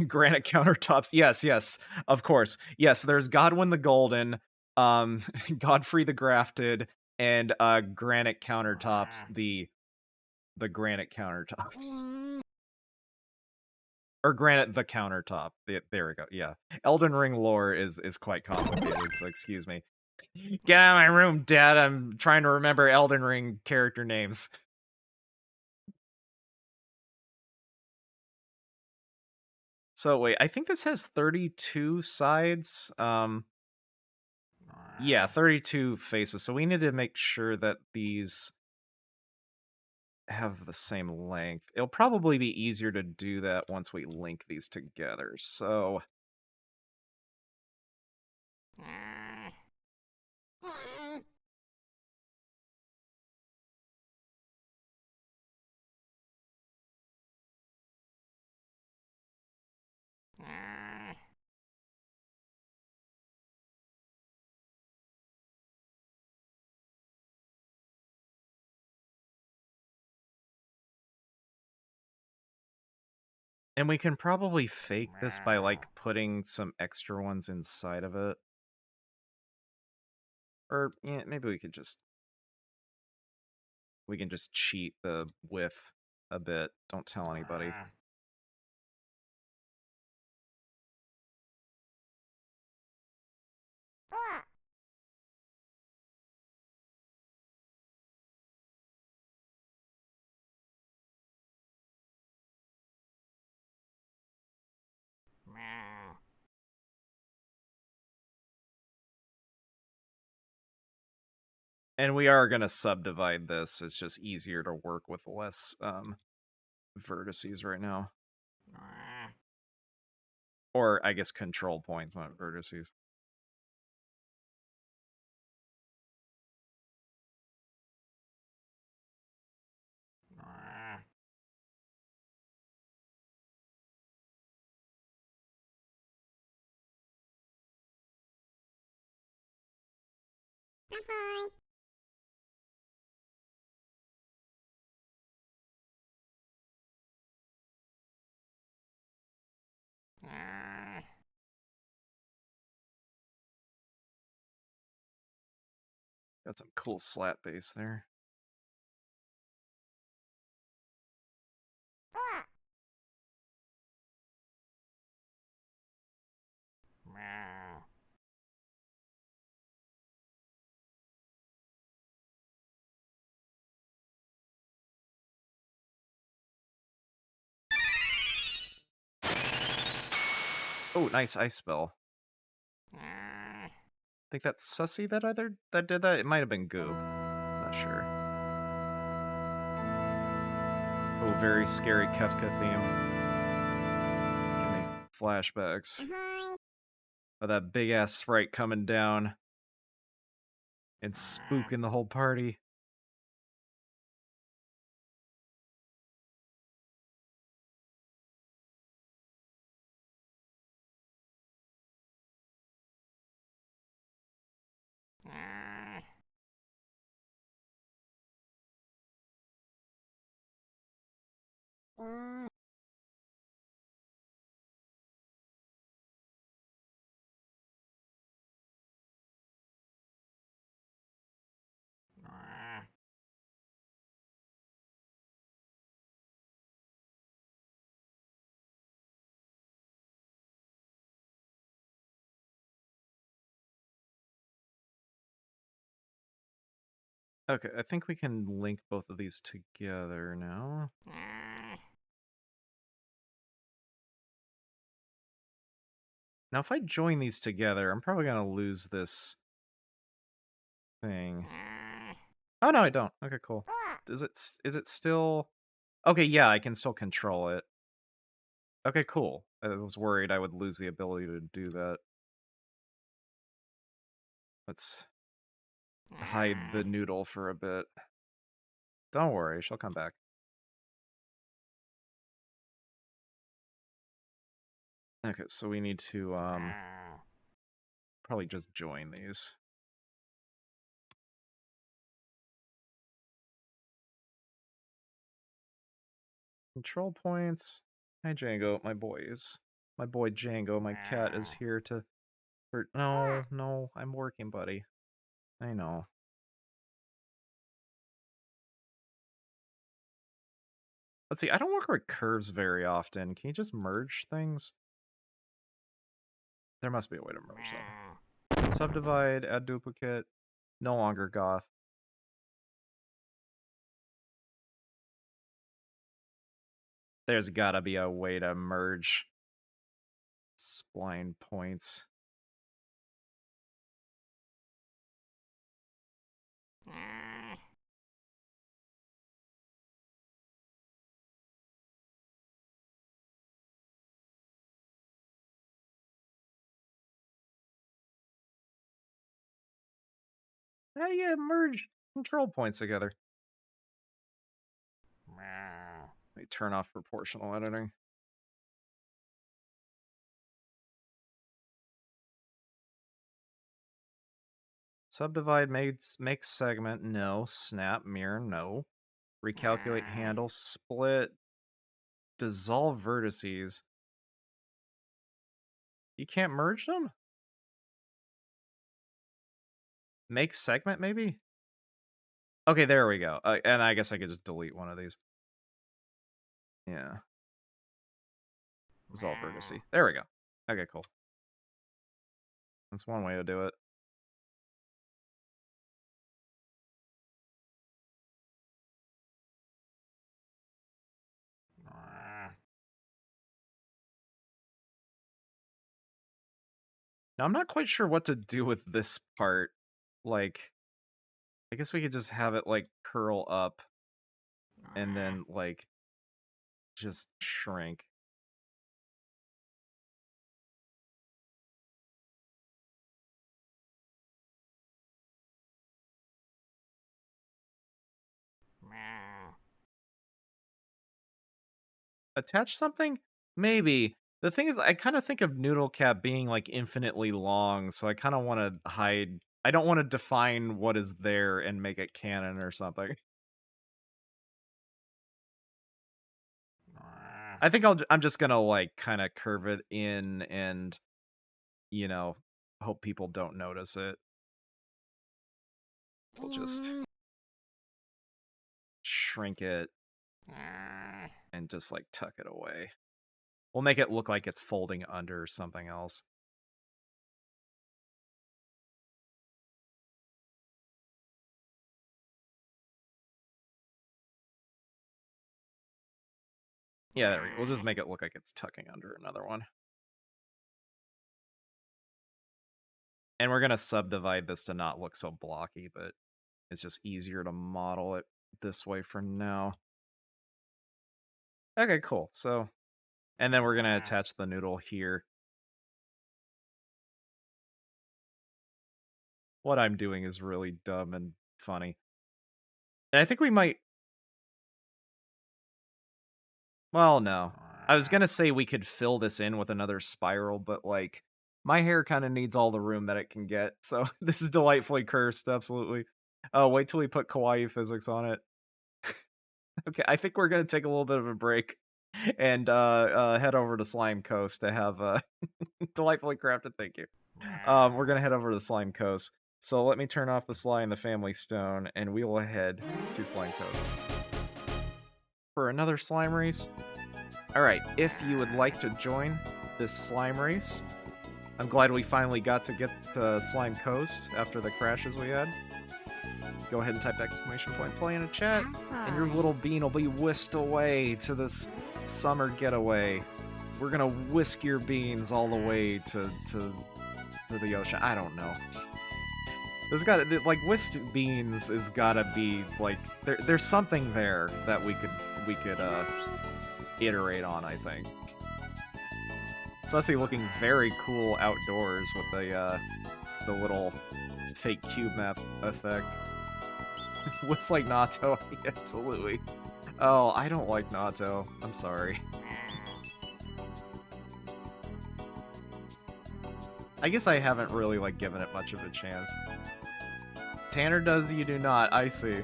Granite countertops. Yes, yes, of course. Yes, there's Godwin the Golden, Godfrey the Grafted, and granite countertops, the granite countertops. Or granite the countertop. There we go. Yeah. Elden Ring lore is quite complicated, so excuse me. Get out of my room, Dad. I'm trying to remember Elden Ring character names. So wait, I think this has 32 sides. Yeah, 32 faces. So we need to make sure that these have the same length. It'll probably be easier to do that once we link these together. So and we can probably fake this by, like, putting some extra ones inside of it. Or, yeah, maybe we can just cheat the width a bit. Don't tell anybody. And we are gonna subdivide this. It's just easier to work with less vertices right now. Or I guess control points, not vertices. Got some cool slat base there. Oh, nice ice spell. I think that's Sussy that did that. It might have been Goob. Not sure. Oh, very scary Kefka theme. Give me flashbacks of that big ass sprite coming down and spooking the whole party. Okay, I think we can link both of these together now. Now, if I join these together, I'm probably gonna lose this thing. Oh, no, I don't. Okay, cool. Is it still... Okay, yeah, I can still control it. Okay, cool. I was worried I would lose the ability to do that. Let's hide the noodle for a bit. Don't worry, she'll come back. Okay, so we need to, probably just join these. Control points. Hi, Django, my boys. My boy Django, my cat, is here to... No, no, I'm working, buddy. I know. Let's see, I don't work with curves very often. Can you just merge things? There must be a way to merge them. Subdivide, add duplicate, no longer goth. There's gotta be a way to merge spline points. How do you merge control points together? Let me turn off proportional editing. Subdivide makes segment, no. Snap, mirror, no. Recalculate handle, split, dissolve vertices. You can't merge them? Make segment, maybe? Okay, there we go. And I guess I could just delete one of these. Yeah. Dissolve vertice. There we go. Okay, cool. That's one way to do it. Now, I'm not quite sure what to do with this part. Like, I guess we could just have it, like, curl up and then, like, just shrink. Attach something? Maybe. The thing is, I kind of think of Noodlehat being, like, infinitely long, so I kind of want to hide... I don't want to define what is there and make it canon or something. I think I'm just gonna, like, kind of curve it in and, you know, hope people don't notice it. We'll just shrink it and just, like, tuck it away. We'll make it look like it's folding under something else. Yeah, there we go. We'll just make it look like it's tucking under another one. And we're gonna subdivide this to not look so blocky, but it's just easier to model it this way for now. Okay, cool. So, and then we're gonna attach the noodle here. What I'm doing is really dumb and funny. And I think we might... Well, no. I was gonna say we could fill this in with another spiral, but, like, my hair kind of needs all the room that it can get, so this is delightfully cursed, absolutely. Oh, wait till we put kawaii physics on it. Okay, I think we're gonna take a little bit of a break and head over to Slime Coast to have delightfully crafted. Thank you. We're gonna head over to Slime Coast. So let me turn off the Sly and the Family Stone, and we will head to Slime Coast for another slime race. All right, if you would like to join this slime race, I'm glad we finally got to get to Slime Coast after the crashes we had. Go ahead and type exclamation point play in a chat, and your little bean will be whisked away to this summer getaway We're gonna whisk your beans all the way to the ocean. I don't know. There's gotta, like, whisked beans is gotta be, like, there's something there that we could iterate on, I think. Sussy looking very cool outdoors with the little fake cube map effect. Looks like Natto, absolutely. Oh, I don't like Natto. I'm sorry. I guess I haven't really, like, given it much of a chance. Tanner does, you do not. I see.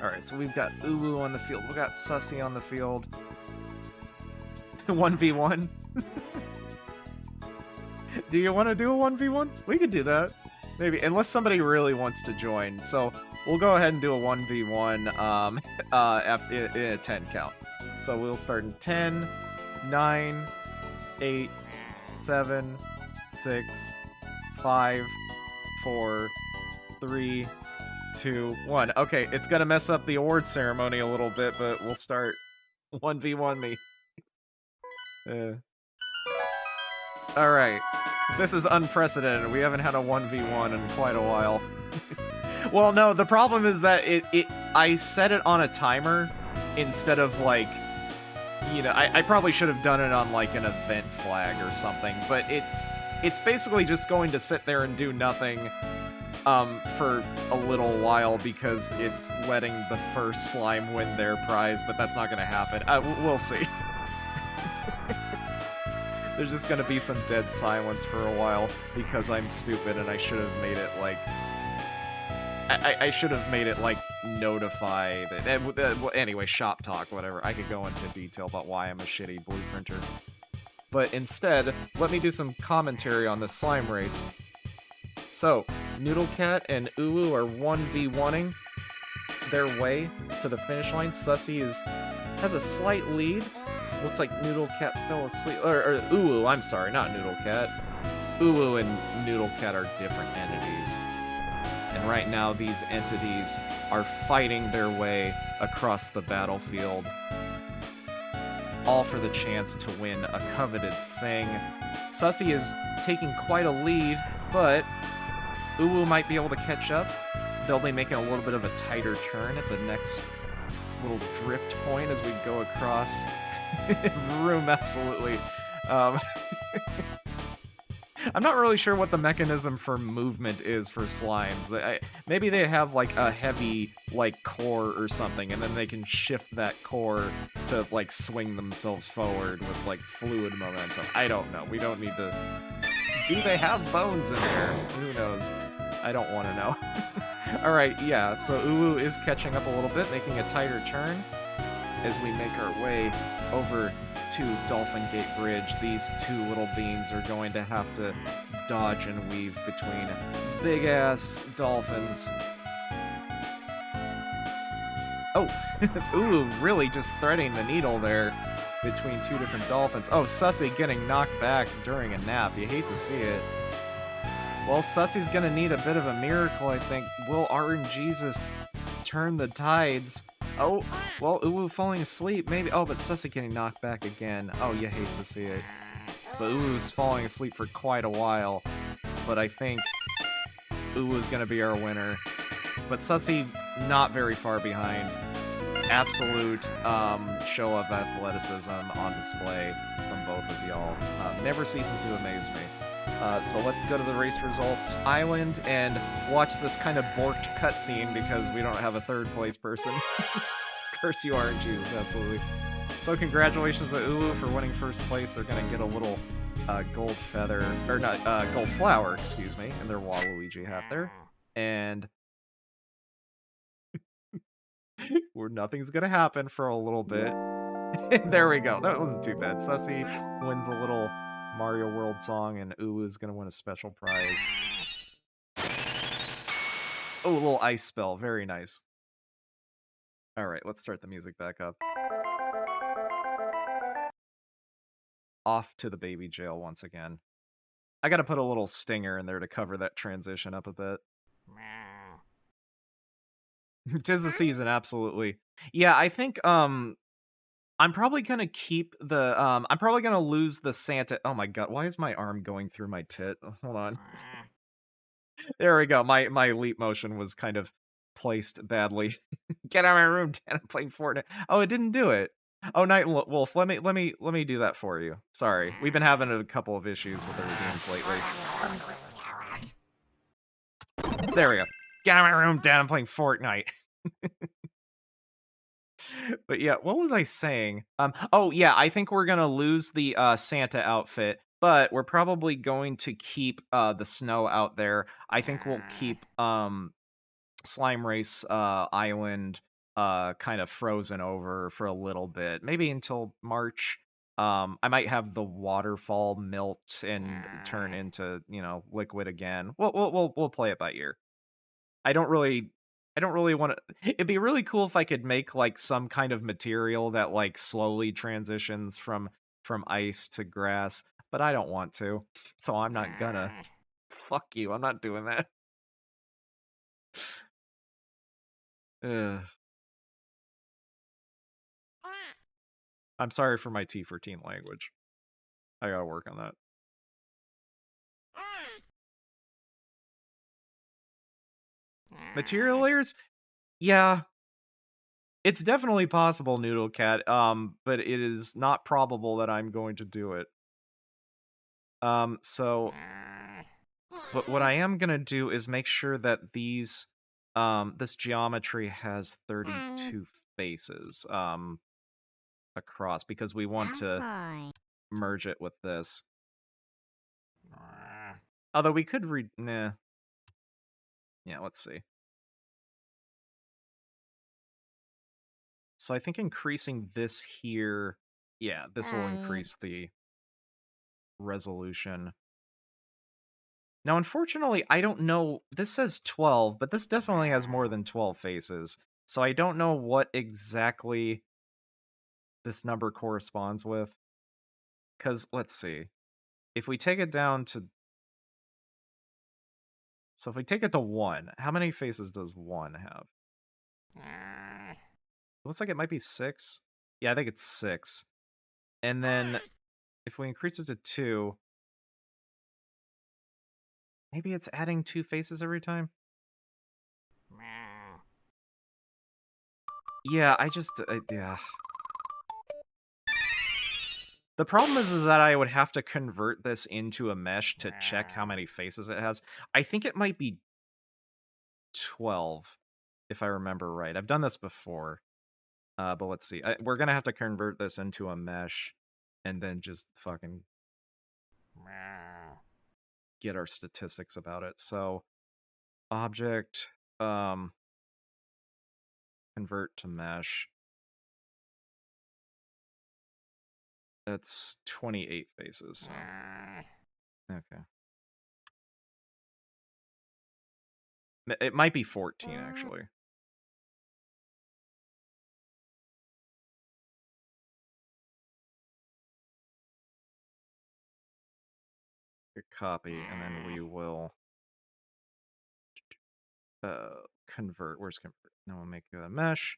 Alright, so we've got Uwu on the field. We've got Sussy on the field. 1v1? Do you want to do a 1v1? We could do that. Maybe, unless somebody really wants to join. So, we'll go ahead and do a 1v1 in a 10 count. So we'll start in 10, 9, 8, 7, 6, 5, 4, 3, 2, 1. Okay, it's gonna mess up the award ceremony a little bit, but we'll start 1v1 me. Alright. This is unprecedented. We haven't had a 1v1 in quite a while. Well, no, the problem is that I set it on a timer instead of, like, you know, I probably should have done it on, like, an event flag or something, but it's basically just going to sit there and do nothing for a little while because it's letting the first slime win their prize, but that's not going to happen. We'll see. There's just going to be some dead silence for a while because I'm stupid and I should have made it, like... I should have made it, like, notify that... anyway, shop talk, whatever. I could go into detail about why I'm a shitty blueprinter. But instead, let me do some commentary on the slime race. So, Noodlehat and Uwu are 1v1ing their way to the finish line. Sussy has a slight lead. Looks like Noodlehat fell asleep. Or Uwu, I'm sorry, not Noodlehat. Uwu and Noodlehat are different entities. And right now, these entities are fighting their way across the battlefield. All for the chance to win a coveted thing. Sussy is taking quite a lead, but Uwu might be able to catch up. They'll be making a little bit of a tighter turn at the next little drift point as we go across. Vroom, absolutely. I'm not really sure what the mechanism for movement is for slimes. Maybe they have, like, a heavy, like, core or something, and then they can shift that core to, like, swing themselves forward with, like, fluid momentum. I don't know. We don't need to... Do they have bones in there? Who knows? I don't want to know. Alright, yeah, so Uwu is catching up a little bit, making a tighter turn as we make our way over to Dolphin Gate Bridge. These two little beans are going to have to dodge and weave between big-ass dolphins. Oh, Uwu really just threading the needle there between two different dolphins. Oh, Sussy getting knocked back during a nap. You hate to see it. Well, Sussy's gonna need a bit of a miracle, I think. Will RNGesus turn the tides? Oh, well, Uwu falling asleep, maybe. Oh, but Sussy getting knocked back again. Oh, you hate to see it. But Uwu's falling asleep for quite a while. But I think Uwu's gonna be our winner. But Sussy not very far behind. Absolute show of athleticism on display from both of y'all. Never ceases to amaze me. So let's go to the race results island and watch this kind of borked cutscene because we don't have a third place person. Curse you, RNGesus, absolutely. So congratulations to Uwu for winning first place. They're gonna get a little gold feather, or not, gold flower, excuse me, in their Waluigi hat there. And where nothing's gonna happen for a little bit. There we go. That wasn't too bad. Sussy wins a little Mario World song, and Uwu's gonna win a special prize. Oh, a little ice spell. Very nice. Alright, let's start the music back up. Off to the baby jail once again. I gotta put a little stinger in there to cover that transition up a bit. 'Tis the season, absolutely. Yeah, I think, I'm probably gonna keep the, I'm probably gonna lose the Santa. Oh my god, why is my arm going through my tit? Hold on. There we go. My leap motion was kind of placed badly. Get out of my room, Dan. I'm playing Fortnite. Oh, it didn't do it. Oh, Night Wolf, let me do that for you. Sorry, we've been having a couple of issues with our games lately. There we go. Get out of my room, Dan. I'm playing Fortnite. But yeah, what was I saying? Oh yeah, I think we're gonna lose the Santa outfit, but we're probably going to keep the snow out there. I think we'll keep Slime Race Island kind of frozen over for a little bit, maybe until March. I might have the waterfall melt and turn into, liquid again. We'll play it by ear. I don't really I don't really want to. It'd be really cool if I could make like some kind of material that like slowly transitions from ice to grass, but I don't want to. So I'm not gonna. Fuck you. I'm not doing that. Ugh. I'm sorry for my T for teen language. I gotta work on that. Material layers? Yeah, it's definitely possible, Noodlecat. But it is not probable that I'm going to do it. So but what I am gonna do is make sure that this geometry has 32 faces, across, because we want to merge it with this. Although we could nah. Yeah, let's see. So I think increasing this here, yeah, this will increase the resolution. Now, unfortunately, I don't know. This says 12, but this definitely has more than 12 faces. So I don't know what exactly this number corresponds with. Because, let's see. If we take it down to... So if we take it to 1, how many faces does 1 have? It looks like it might be 6. Yeah, I think it's 6. And then if we increase it to 2, maybe it's adding 2 faces every time? Yeah, yeah. The problem is that I would have to convert this into a mesh to check how many faces it has. I think it might be 12, if I remember right. I've done this before, but let's see. We're gonna have to convert this into a mesh, and then just fucking get our statistics about it. So, object, convert to mesh. That's 28 faces. So. Okay. It might be 14, actually. Copy, and then we will convert. Where's convert? Now we'll make a mesh.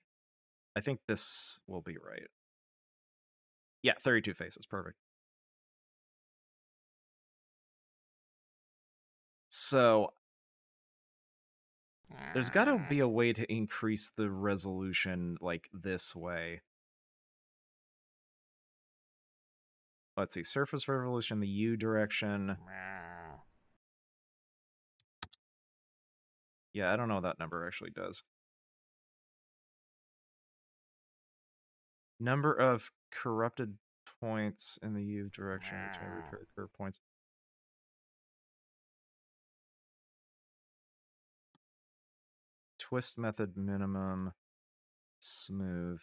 I think this will be right. Yeah, 32 faces. Perfect. So there's got to be a way to increase the resolution like this way. Let's see. Surface resolution, the U direction. Yeah, I don't know what that number actually does. Number of corrupted points in the U direction, whichever curve points. Twist method minimum. Smooth.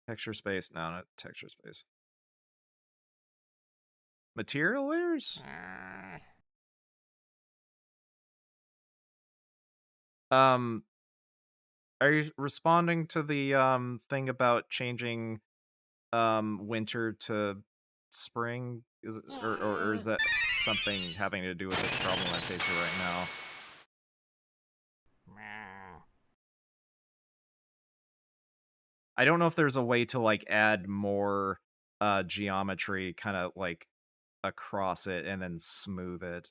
Texture space. No, not texture space. Material layers? Are you responding to the thing about changing winter to spring? or is that something having to do with this problem I'm facing right now? I don't know if there's a way to, like, add more, geometry kinda, like, across it and then smooth it.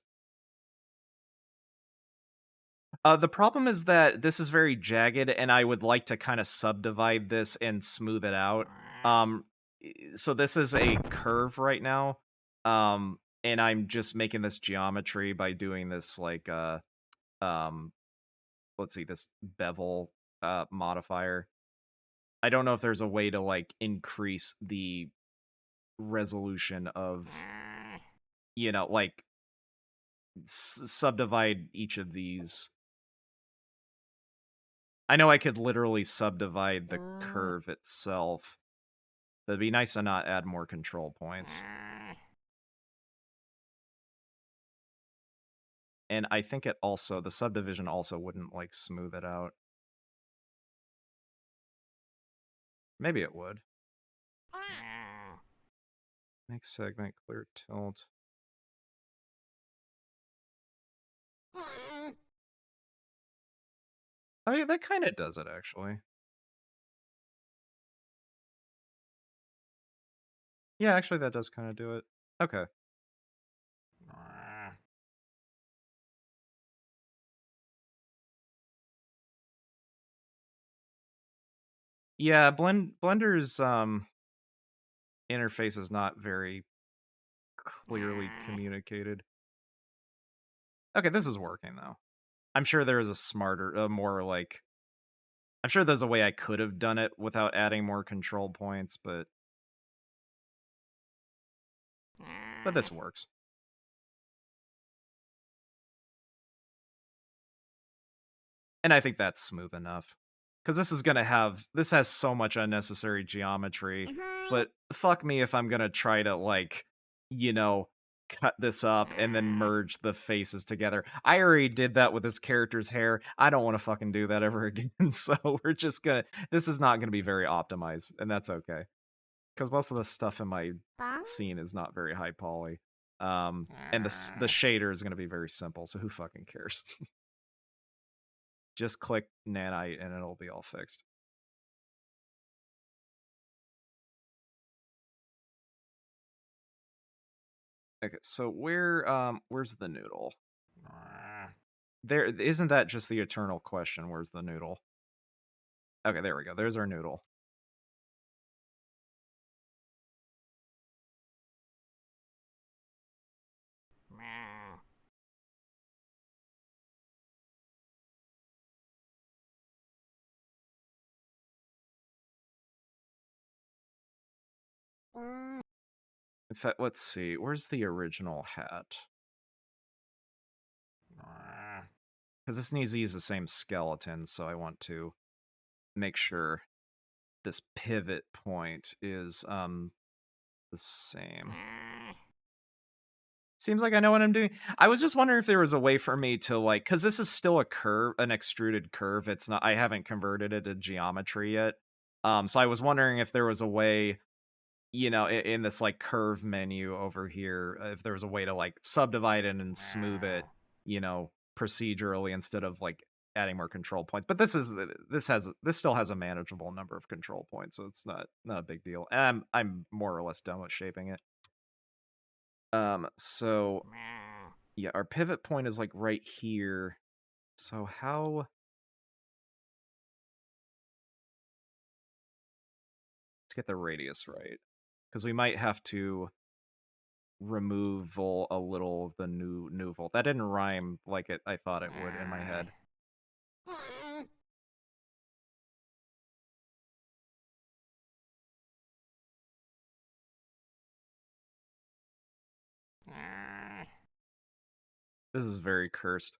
The problem is that this is very jagged, and I would like to kinda subdivide this and smooth it out. So this is a curve right now, and I'm just making this geometry by doing this, like, um, let's see, this bevel, modifier. I don't know if there's a way to, like, increase the resolution of, like, subdivide each of these. I know I could literally subdivide the curve itself. It'd be nice to not add more control points. And I think it also, the subdivision also wouldn't, like, smooth it out. Maybe it would. Make segment, clear tilt. Oh yeah, that kind of does it, actually. Yeah, actually, that does kind of do it. Okay. Yeah, Blender's interface is not very clearly communicated. Okay, this is working though. I'm sure there is a smarter, more like. I'm sure there's a way I could have done it without adding more control points, but this works. And I think that's smooth enough. Because this has so much unnecessary geometry, but fuck me if I'm gonna try to, like, you know, cut this up and then merge the faces together. I already did that with this character's hair. I don't want to fucking do that ever again. So this is not gonna be very optimized, and that's okay. Because most of the stuff in my scene is not very high poly. And the shader is gonna be very simple, so who fucking cares? Just click nanite and it'll be all fixed. Okay, so where's the noodle? There isn't that just the eternal question, where's the noodle? Okay, there we go. There's our noodle. In fact, let's see. Where's the original hat? Because this needs to use the same skeleton, so I want to make sure this pivot point is the same. Seems like I know what I'm doing. I was just wondering if there was a way for me to, like, because this is still a curve, an extruded curve. It's not. I haven't converted it to geometry yet. So I was wondering if there was a way, in this, like, curve menu over here, if there was a way to, like, subdivide it and smooth it, procedurally instead of, like, adding more control points. But this still has a manageable number of control points, so it's not a big deal. And I'm more or less done with shaping it. So yeah, our pivot point is, like, right here. So let's get the radius right. Because we might have to removal a little of the new nouvel. That didn't rhyme like I thought it would in my head. This is very cursed.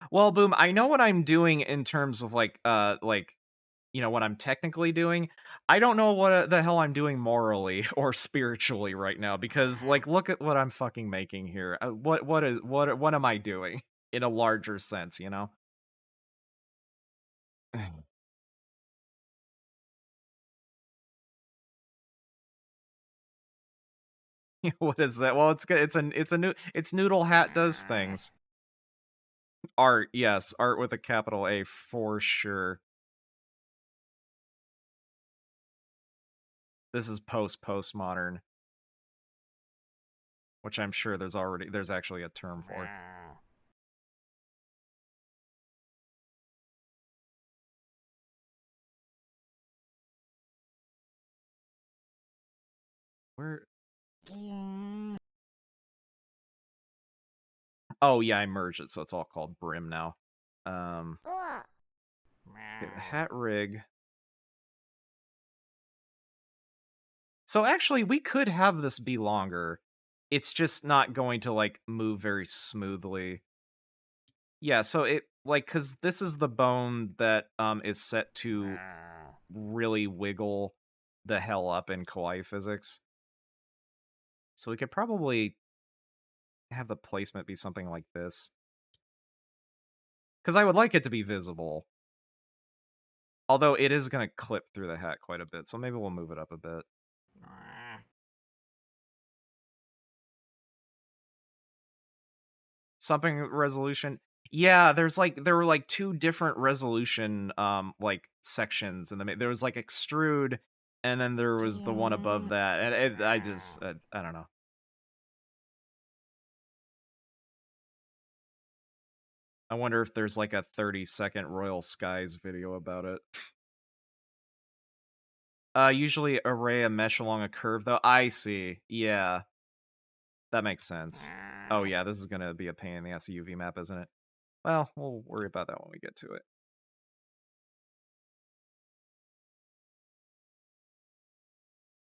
Well, Boom, I know what I'm doing in terms of, like, what I'm technically doing. I don't know what the hell I'm doing morally or spiritually right now because, like, look at what I'm fucking making here. What am I doing in a larger sense, What is that? Well, it's Noodlehat does things. Art, yes, art with a capital A for sure. This is postmodern, which I'm sure there's actually a term for. Where? Oh yeah, I merged it, so it's all called Brim now. Okay, the hat rig. So actually, we could have this be longer. It's just not going to like move very smoothly. Yeah, so it like cuz this is the bone that is set to really wiggle the hell up in kawaii physics. So we could probably have the placement be something like this. Cuz I would like it to be visible. Although it is going to clip through the hat quite a bit, so maybe we'll move it up a bit. Something resolution. Yeah, there were like two different resolution like sections, and there was like extrude, and then there was the one above that, and I don't know. I wonder if there's like a 30-second Royal Skies video about it. Usually array a mesh along a curve, though. I see. Yeah, that makes sense. Oh yeah, this is gonna be a pain in the ass UV map, isn't it? Well, we'll worry about that when we get to it.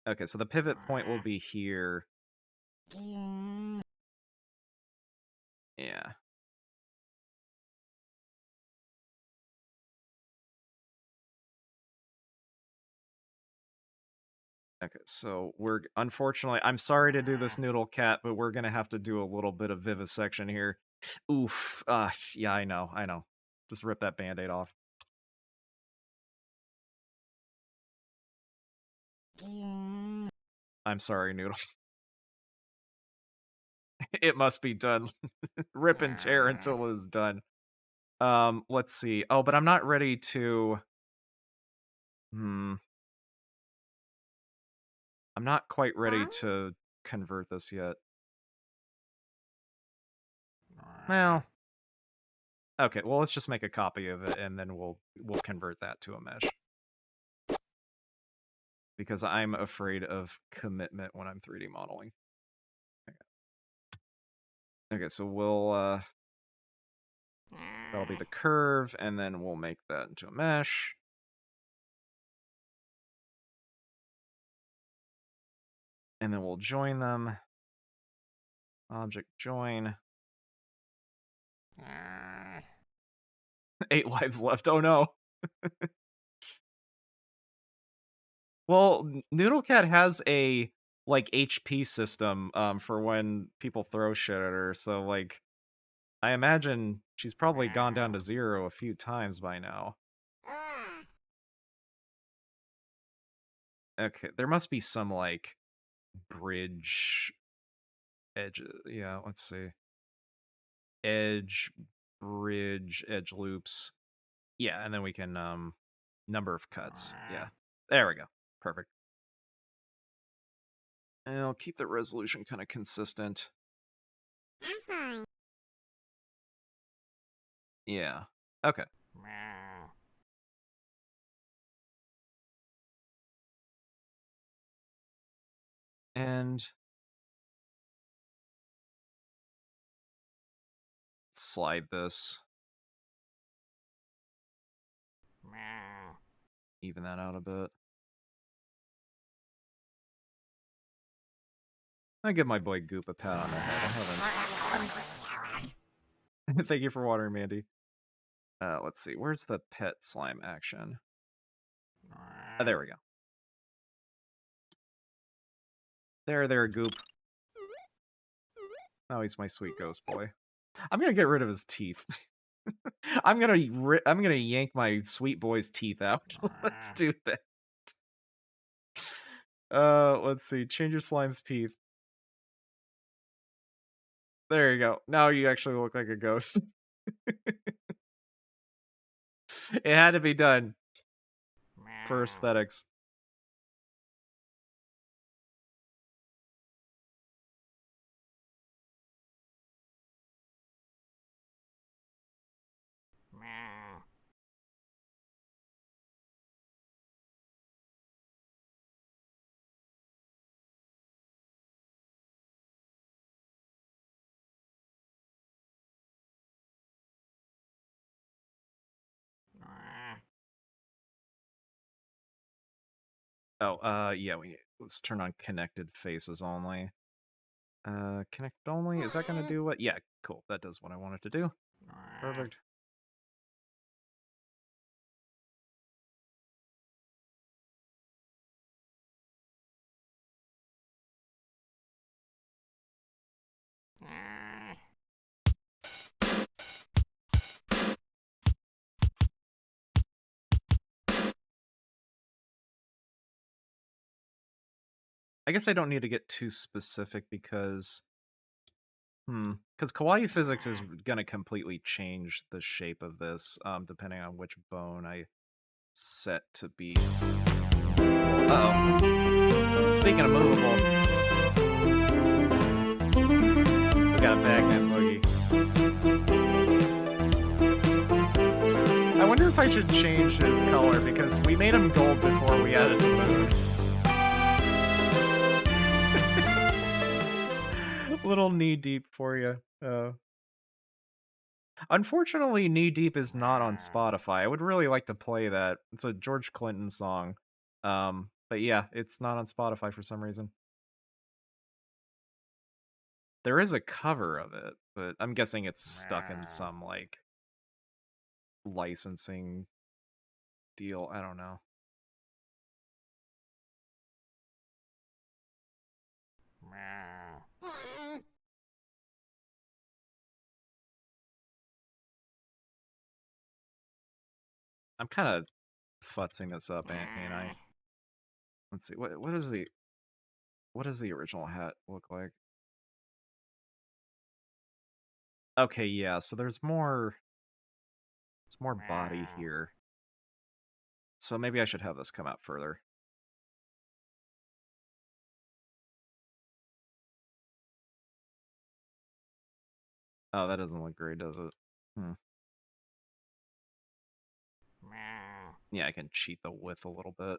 Okay, so the pivot point will be here. Yeah. Okay, so unfortunately, I'm sorry to do this Noodle Cat, but we're gonna have to do a little bit of vivisection here. Oof. Yeah, I know. Just rip that band-aid off. I'm sorry, Noodle. It must be done. Rip and tear until it's done. Let's see. Oh, but I'm not ready to... I'm not quite ready to convert this yet. Well... Okay, well, let's just make a copy of it, and then we'll convert that to a mesh. Because I'm afraid of commitment when I'm 3D modeling. Okay, so that'll be the curve, and then we'll make that into a mesh. And then we'll join them. Object join. 8 lives left. Oh no. Well, Noodlecat has a like HP system for when people throw shit at her, so like I imagine she's probably gone down to 0 a few times by now. Okay, there must be some like bridge edge. Yeah, let's see. Edge, bridge, edge loops. Yeah, and then we can number of cuts. Yeah. There we go. Perfect. And I'll keep the resolution kind of consistent. Yeah. Okay. And slide this. Even that out a bit. I give my boy Goop a pat on the head. I haven't. Thank you for watering, Mandy. Let's see. Where's the pet slime action? There we go. There, Goop. Oh, he's my sweet ghost boy. I'm gonna get rid of his teeth. I'm gonna yank my sweet boy's teeth out. Let's do that. Let's see. Change your slime's teeth. There you go. Now you actually look like a ghost. It had to be done for aesthetics. Oh, yeah, let's turn on connected faces only. Connect only, is that gonna do what? Yeah, cool, that does what I want it to do. Perfect. I guess I don't need to get too specific because kawaii physics is gonna completely change the shape of this, depending on which bone I set to be. Uh-oh. Speaking of movable, we got a Bagman boogie. I wonder if I should change his color, because we made him gold before we added the moon. Little knee deep for you. Unfortunately, Knee Deep is not on Spotify. I would really like to play that. It's a George Clinton song. But yeah, it's not on Spotify for some reason. There is a cover of it, but I'm guessing it's stuck in some, like, licensing deal. I don't know. I'm kind of futzing this up, ain't I? Let's see. What does the original hat look like? Okay, yeah. So there's more. It's more body here. So maybe I should have this come out further. Oh, that doesn't look great, does it? Yeah, I can cheat the width a little bit.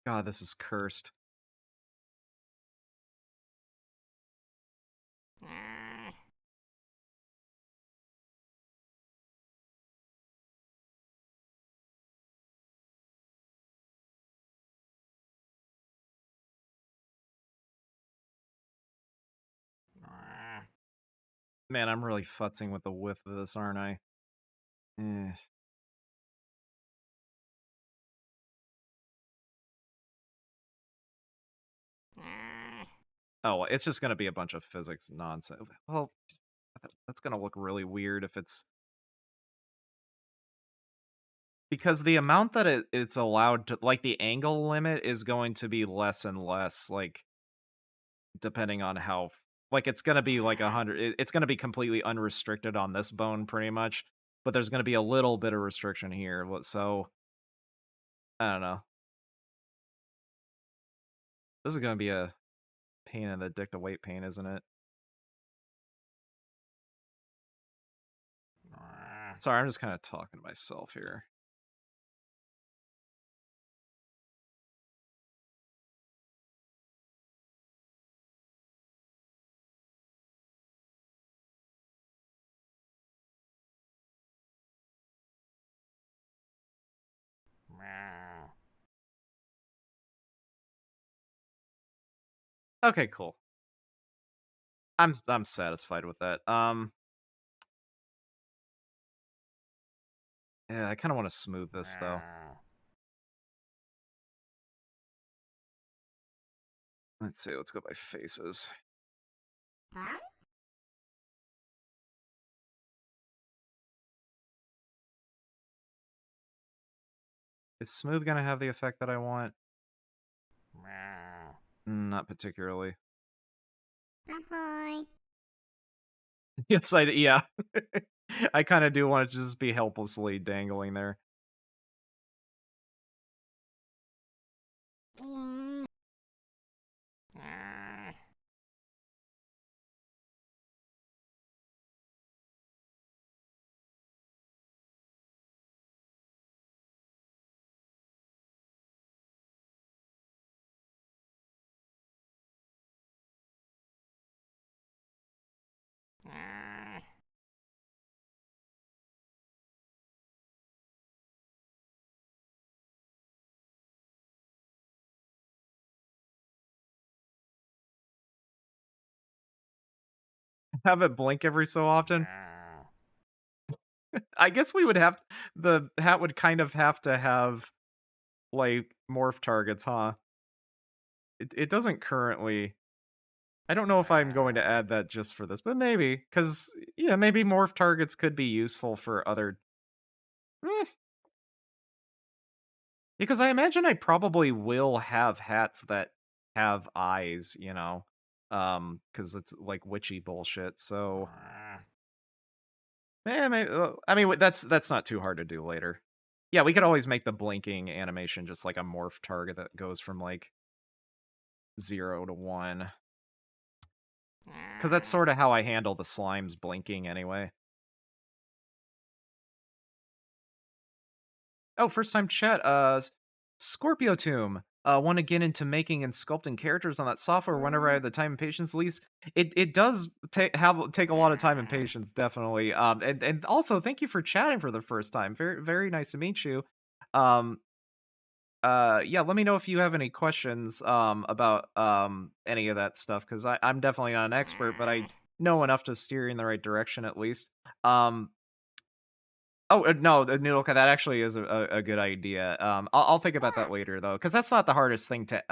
God, this is cursed. Man, I'm really futzing with the width of this, aren't I? Eh. Oh, well, it's just going to be a bunch of physics nonsense. Well, that's going to look really weird if it's... Because the amount that it's allowed to... Like, the angle limit is going to be less and less, like, depending on how... Like, it's going to be like 100... It's going to be completely unrestricted on this bone, pretty much. But there's going to be a little bit of restriction here, so... I don't know. This is going to be a pain in the dick to weight pain, isn't it? Sorry, I'm just kind of talking to myself here. Okay, cool. I'm satisfied with that. Yeah, I kind of want to smooth this though. Let's see. Let's go by faces. Huh? Is smooth gonna have the effect that I want? Not particularly. Ahoy. Yes, yeah. I kind of do want to just be helplessly dangling there. Mm. Have it blink every so often. I guess we would have the hat would kind of have to have like morph targets, huh? It doesn't currently. I don't know if I'm going to add that just for this, but maybe because yeah, maybe morph targets could be useful for other. Eh, because I imagine I probably will have hats that have eyes, because it's like witchy bullshit. So, I mean, that's not too hard to do later. Yeah, we could always make the blinking animation just like a morph target that goes from like 0 to 1. Because that's sort of how I handle the slimes blinking anyway. Oh, first time chat. Scorpio Tomb. Want to get into making and sculpting characters on that software whenever I have the time and patience. Least it does take a lot of time and patience, definitely. And also thank you for chatting for the first time. Very very nice to meet you. Um, yeah, let me know if you have any questions about any of that stuff because I'm definitely not an expert, but I know enough to steer you in the right direction at least. Um, Oh, no, the Noodlehat, that actually is a good idea. I'll think about that later though, because that's not the hardest thing to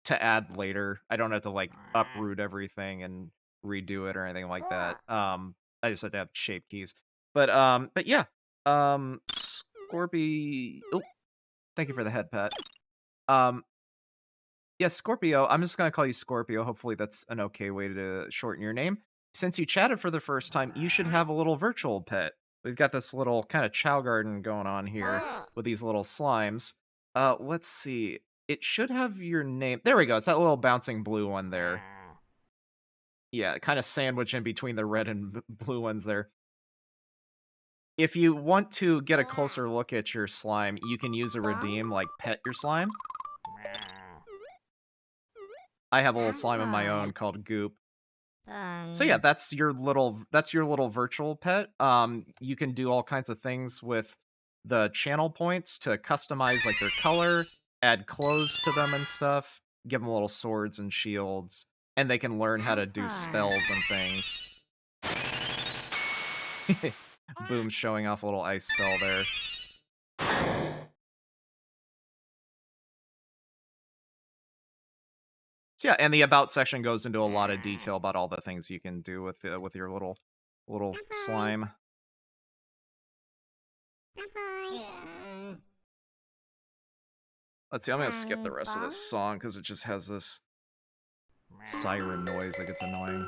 add later. I don't have to like uproot everything and redo it or anything like that. I just have to have shape keys. But yeah. Scorpy. Oh, thank you for the head pet. Um, Yes, Scorpio. I'm just gonna call you Scorpio. Hopefully, that's an okay way to shorten your name. Since you chatted for the first time, you should have a little virtual pet. We've got this little kind of chow garden going on here with these little slimes. Let's see. It should have your name. There we go. It's that little bouncing blue one there. Yeah, kind of sandwich in between the red and blue ones there. If you want to get a closer look at your slime, you can use a redeem like pet your slime. I have a little slime of my own called Goop. So yeah, that's your little virtual pet. You can do all kinds of things with the channel points to customize like their color, add clothes to them and stuff, give them little swords and shields, and they can learn how to do spells and things. Boom, showing off a little ice spell there. So yeah, and the about section goes into a lot of detail about all the things you can do with your little slime. Let's see, I'm gonna skip the rest of this song because it just has this siren noise that gets annoying.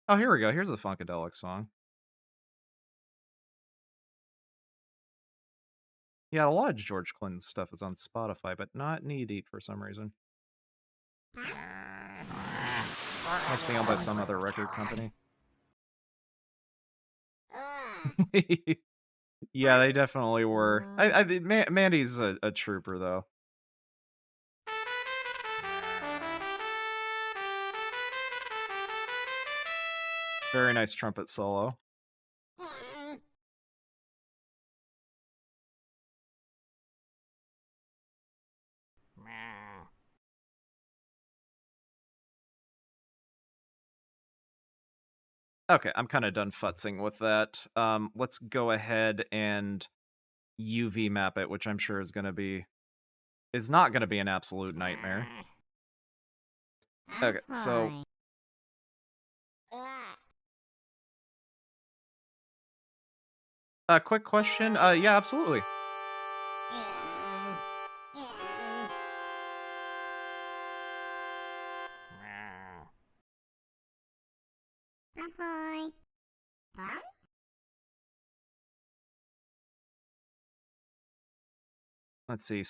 Oh, here we go. Here's a Funkadelic song. Yeah, a lot of George Clinton's stuff is on Spotify, but not Need Eat for some reason. Must be owned by some other record company. Yeah, they definitely were. Mandy's a trooper, though. Very nice trumpet solo. Okay, I'm kind of done futzing with that. Let's go ahead and UV map it, which I'm sure is not gonna be an absolute nightmare. Okay, so Quick question. Yeah, absolutely. Ahoy. Fun? Let's see.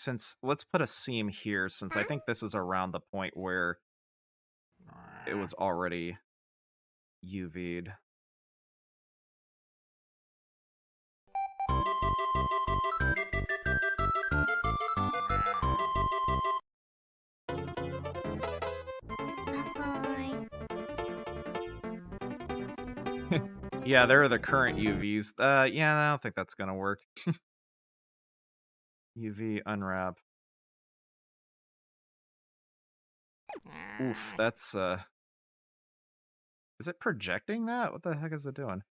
Let's put a seam here, since I think this is around the point where it was already UV'd. Ahoy. Yeah, there are the current UVs. Yeah, I don't think that's gonna work. UV unwrap. Oof, that's is it projecting that? What the heck is it doing?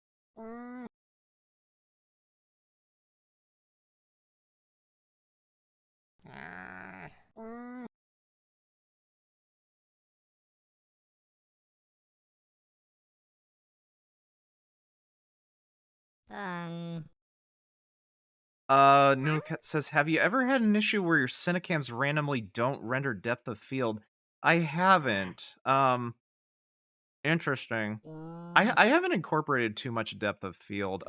Fun. Noodlehat says, have you ever had an issue where your Cinecams randomly don't render depth of field? I haven't. Interesting. I haven't incorporated too much depth of field.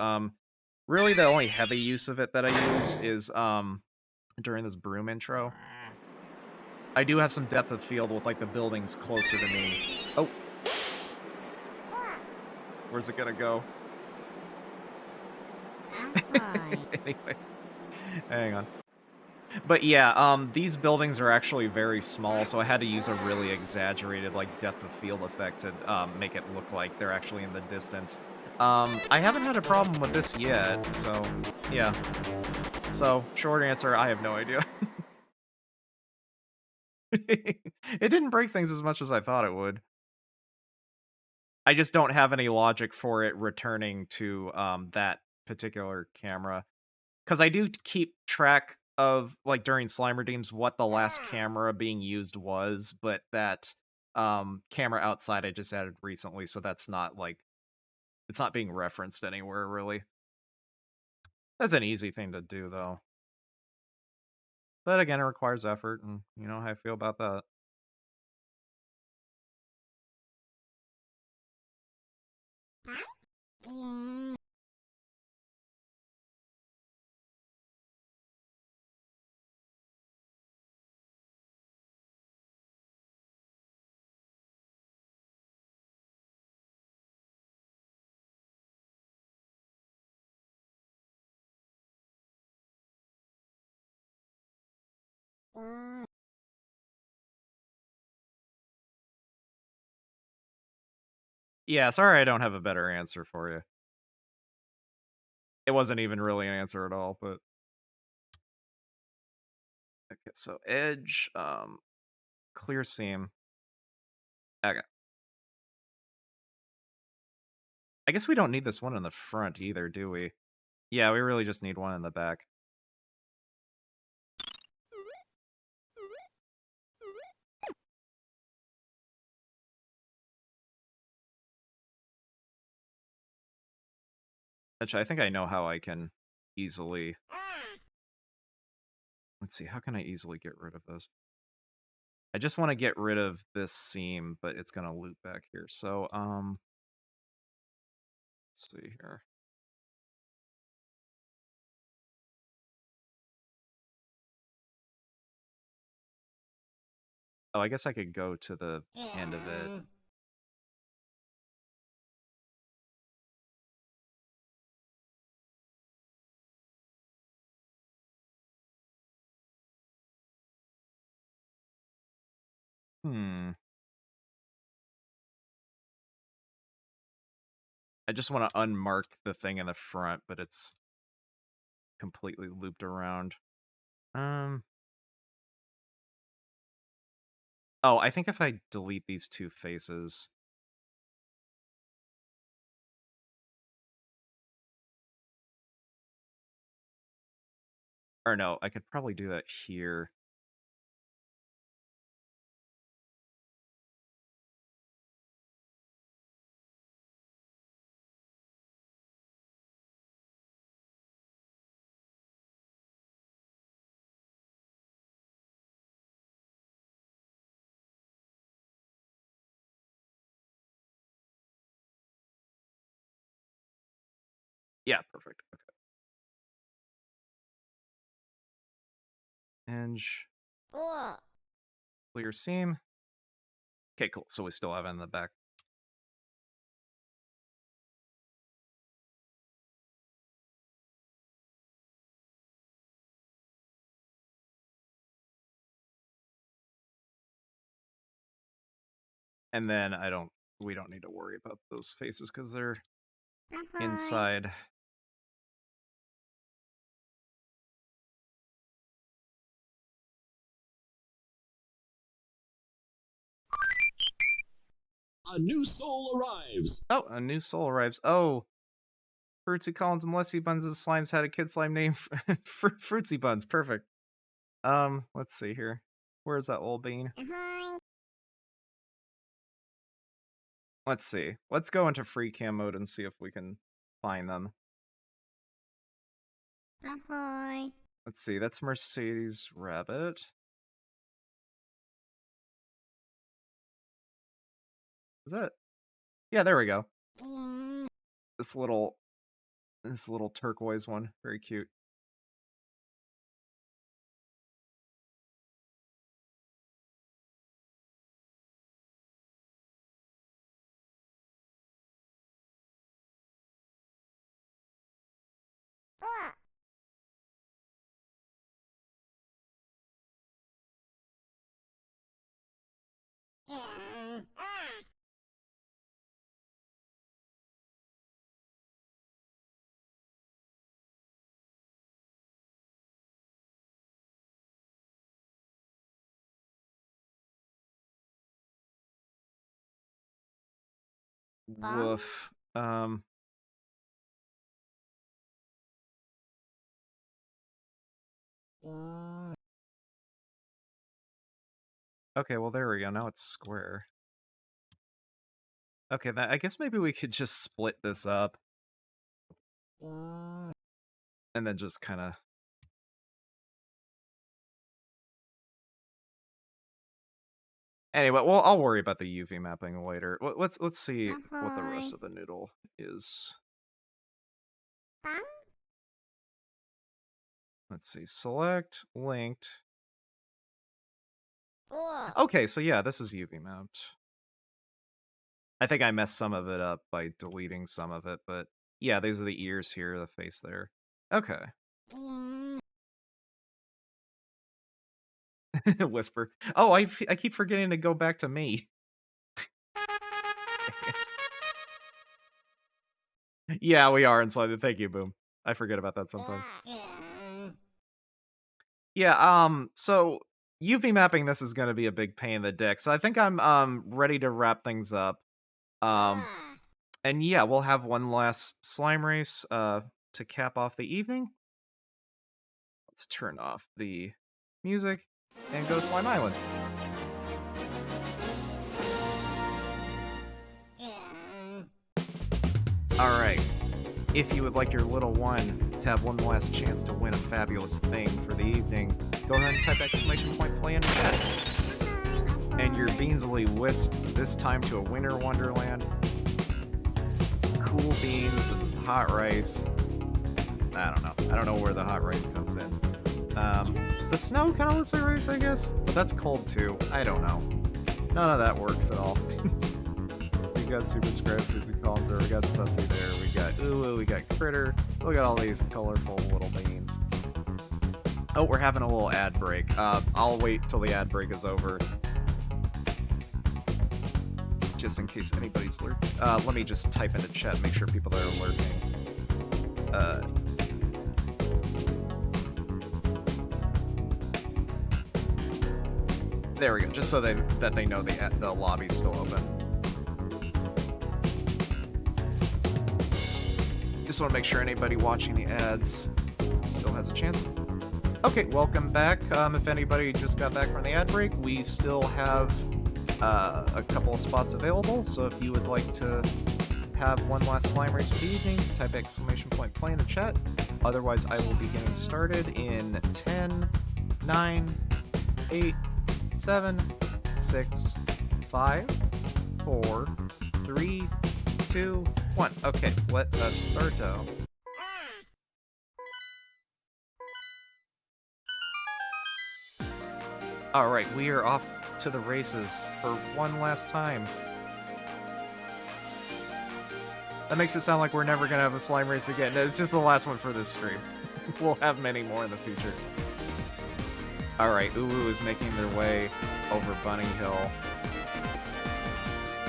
Really the only heavy use of it that I use is during this broom intro. I do have some depth of field with like the buildings closer to me. Oh, where's it gonna go? Ahoy. Anyway, hang on. But yeah, these buildings are actually very small, so I had to use a really exaggerated like depth of field effect to make it look like they're actually in the distance. I haven't had a problem with this yet, so yeah. So short answer, I have no idea. It didn't break things as much as I thought it would. I just don't have any logic for it returning to that particular camera. Because I do keep track of, like, during Slime Redeems, what the last camera being used was, but that camera outside I just added recently, so that's not, like, it's not being referenced anywhere, really. That's an easy thing to do, though. But again, it requires effort, and you know how I feel about that. Yeah, sorry I don't have a better answer for you. It wasn't even really an answer at all, but okay, so edge, clear seam. Okay. I guess we don't need this one in the front either, do we? Yeah, we really just need one in the back. Which I think I know how I can easily... Let's see, how can I easily get rid of this? I just want to get rid of this seam, but it's going to loop back here. So, let's see here. Oh, I guess I could go to the end of it. Hmm. I just want to unmark the thing in the front, but it's completely looped around. Oh, I think if I delete these two faces... Or no, I could probably do that here. Yeah, perfect. Okay. Hinge. Ugh. Clear seam. Okay, cool. So we still have it in the back. And then we don't need to worry about those faces because they're inside. A new soul arrives. Oh, a new soul arrives. Oh, Fruitsy Collins and Leslie Buns' Slimes had a kid slime named Fruitsy Buns. Perfect. Let's see here. Where's that old bean? Let's see. Let's go into free cam mode and see if we can find them. Ahoy. Let's see. That's Mercedes Rabbit. Is that? Yeah, there we go. This little turquoise one. Very cute. Woof. Okay, well there we go. Now it's square. Okay, I guess maybe we could just split this up. And then just kind of... Anyway, well, I'll worry about the UV mapping later. Let's see what the rest of the noodle is. Let's see. Select, linked. Okay, so yeah, this is UV mapped. I think I messed some of it up by deleting some of it, but yeah, these are the ears here, the face there. Okay. Whisper. Oh, I keep forgetting to go back to me. Yeah, we are inside the... Thank you, Boom. I forget about that sometimes. Yeah, so UV mapping this is going to be a big pain in the dick. So I think I'm ready to wrap things up. And yeah, we'll have one last slime race to cap off the evening. Let's turn off the music and go Slime Island. Alright, if you would like your little one to have one last chance to win a fabulous thing for the evening, go ahead and type !play in the chat. And your beans will be whisked this time to a winter wonderland. Cool beans and hot rice. I don't know where the hot rice comes in. The snow kind of looks like rice, I guess, but that's cold too. I don't know. None of that works at all. We got Super Scribe, Fizzy Collins there, we got Sussy there, we got Uwu, we got Critter. Look at all these colorful little beans. Oh, we're having a little ad break. I'll wait till the ad break is over. Just in case anybody's lurking. Let me just type into chat, make sure people that are lurking. There we go, just so that they know the lobby's still open. Just want to make sure anybody watching the ads still has a chance. Okay, welcome back. If anybody just got back from the ad break, we still have a couple of spots available, so if you would like to have one last slime race for the evening, type !play in the chat. Otherwise, I will be getting started in 10, 9, 8, 7, 6, 5, 4, 3, 2, 1. Okay, let us start. Alright, we are off to the races for one last time. That makes it sound like we're never gonna have a slime race again. No, it's just the last one for this stream. We'll have many more in the future. Alright, Uwu is making their way over Bunny Hill.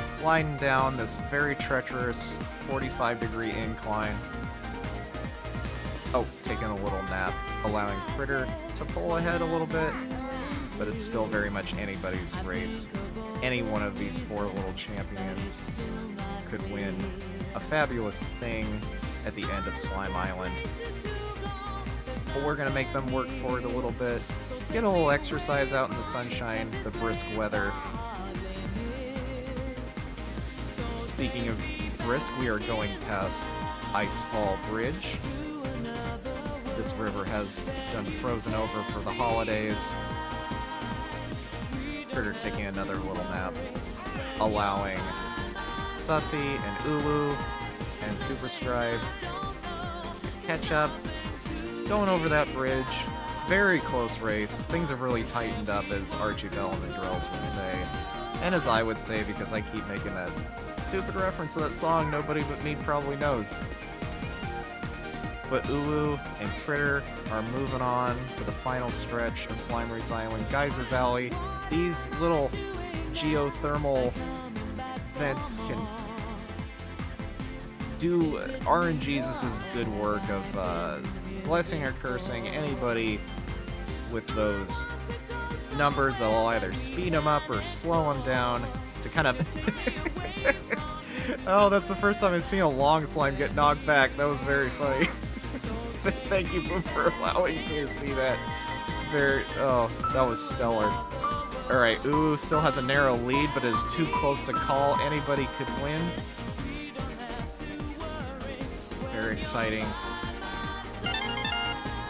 Sliding down this very treacherous 45-degree incline. Oh, taking a little nap, allowing Critter to pull ahead a little bit, but it's still very much anybody's race. Any one of these four little champions could win a fabulous thing at the end of Slime Island. But we're gonna make them work for it a little bit, get a little exercise out in the sunshine, the brisk weather. Speaking of brisk, we are going past Icefall Bridge. This river has done frozen over for the holidays. Critter taking another little nap, allowing Sussy and Ulu and Superscribe catch up, going over that bridge. Very close race. Things have really tightened up, as Archie Bell and the Drills would say. And as I would say, because I keep making that stupid reference to that song nobody but me probably knows. But Ulu and Critter are moving on to the final stretch of Slime Race Island, Geyser Valley. These little geothermal vents can do RNGesus's good work of blessing or cursing anybody with those numbers. They'll either speed them up or slow them down to kind of... Oh, that's the first time I've seen a long slime get knocked back. That was very funny. Thank you for allowing me to see that. Oh, that was stellar. Alright, Ooh still has a narrow lead, but is too close to call. Anybody could win. Very exciting.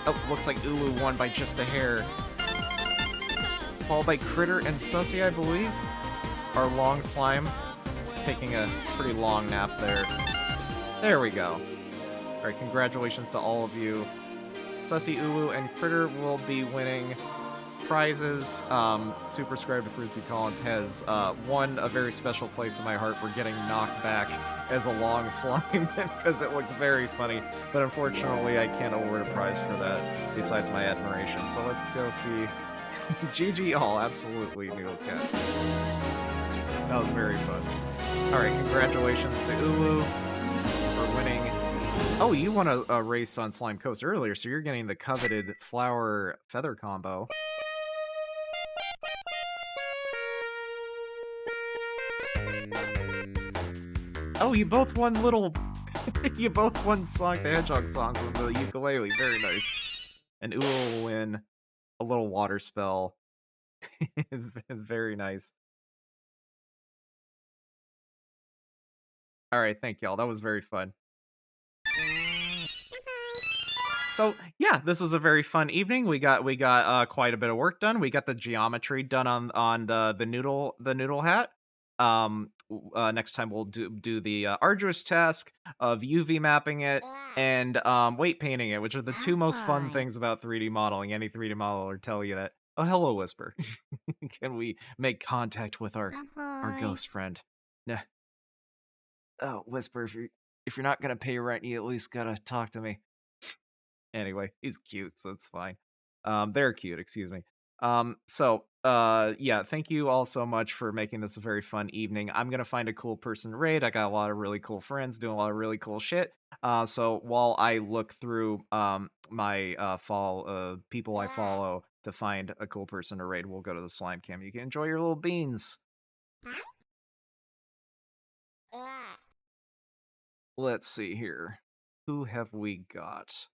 Oh, looks like Ulu won by just a hair. Followed by Critter and Sussy, I believe. Our long slime taking a pretty long nap there. There we go. Alright, congratulations to all of you. Sussy, Ulu, and Critter will be winning prizes. Superscribe to Fruitsy Collins has won a very special place in my heart for getting knocked back as a long slime because it looked very funny. But unfortunately, I can't award a prize for that besides my admiration. So let's go see GG all. Absolutely, Noodlehat. That was very fun. Alright, congratulations to Ulu for winning. Oh, you won a race on Slime Coast earlier, so you're getting the coveted flower feather combo. Oh, you both won little... you both won Sonic the Hedgehog songs on the ukulele. Very nice. And Ulu will win a little water spell. Very nice. Alright, thank y'all. That was very fun. So yeah, this was a very fun evening. We got quite a bit of work done. We got the geometry done on the Noodlehat. Next time we'll do the arduous task of UV mapping it and weight painting it, which are the two most fun things about 3D modeling. Any 3D modeler will tell you that. Oh, hello, Whisper. Can we make contact with our ghost friend? Nah. Oh, Whisper, if you're not gonna pay your rent, you at least gotta talk to me. Anyway, he's cute, so it's fine. They're cute, excuse me. Yeah, thank you all so much for making this a very fun evening. I'm gonna find a cool person to raid. I got a lot of really cool friends doing a lot of really cool shit. So while I look through my people I follow to find a cool person to raid, we'll go to the slime cam. You can enjoy your little beans. Let's see here. Who have we got?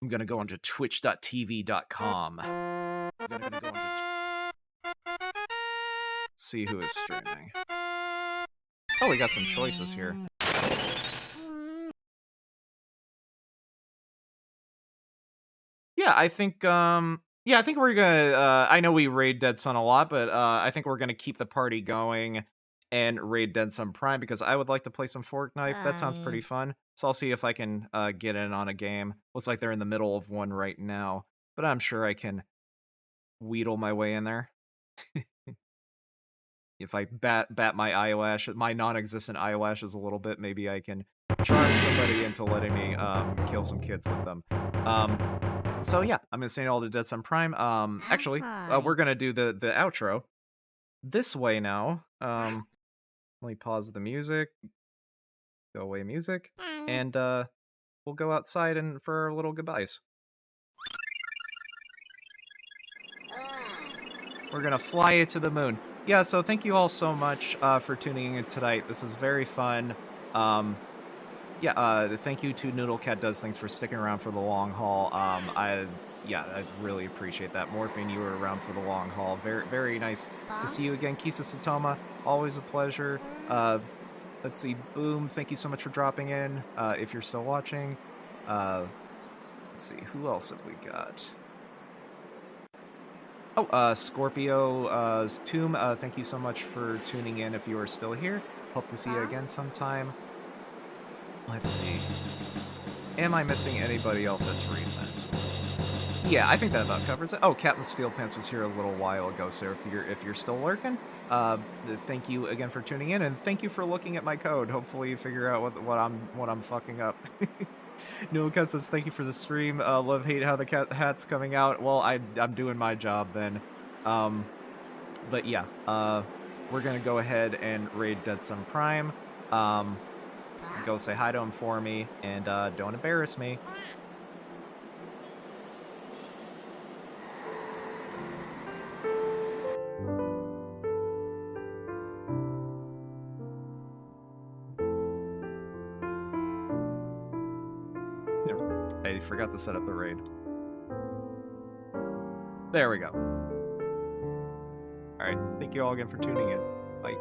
I'm gonna go onto twitch.tv.com. I'm gonna go onto see who is streaming. Oh, we got some choices here. Yeah, I think we're gonna I know we raid Dead Sun a lot, but I think we're gonna keep the party going and raid Dead Sun Prime because I would like to play some Fork Knife. That sounds pretty fun. So I'll see if I can get in on a game. Looks like they're in the middle of one right now. but I'm sure I can wheedle my way in there. If I bat my eyelash, my non-existent eyelashes a little bit, maybe I can charm somebody into letting me kill some kids with them. So yeah, I'm gonna say all to Dead Sun Prime. Actually, we're gonna do the outro this way now. Let me pause the music, go away music, and we'll go outside and for our little goodbyes. We're gonna fly it to the moon. Yeah, so thank you all so much for tuning in tonight. This was very fun. Thank you to Noodlehat Does Things for sticking around for the long haul. I really appreciate that. Morphine, you were around for the long haul. Very, very nice to see you again. Kisa Satoma, always a pleasure. Let's see, Boom, thank you so much for dropping in, if you're still watching. Let's see, who else have we got? Oh, Scorpio's Tomb, thank you so much for tuning in if you are still here. Hope to see you again sometime. Let's see. Am I missing anybody else that's recent? Yeah, I think that about covers it. Oh, Captain Steel Pants was here a little while ago, so if you're still lurking, thank you again for tuning in, and thank you for looking at my code. Hopefully you figure out what I'm fucking up. Noodlehat says thank you for the stream. Love hate how the cat hat's coming out. Well, I'm doing my job then. But yeah, we're gonna go ahead and raid Dead Sun Prime. Go say hi to him for me, and don't embarrass me. I forgot to set up the raid. There we go. Alright, thank you all again for tuning in. Bye.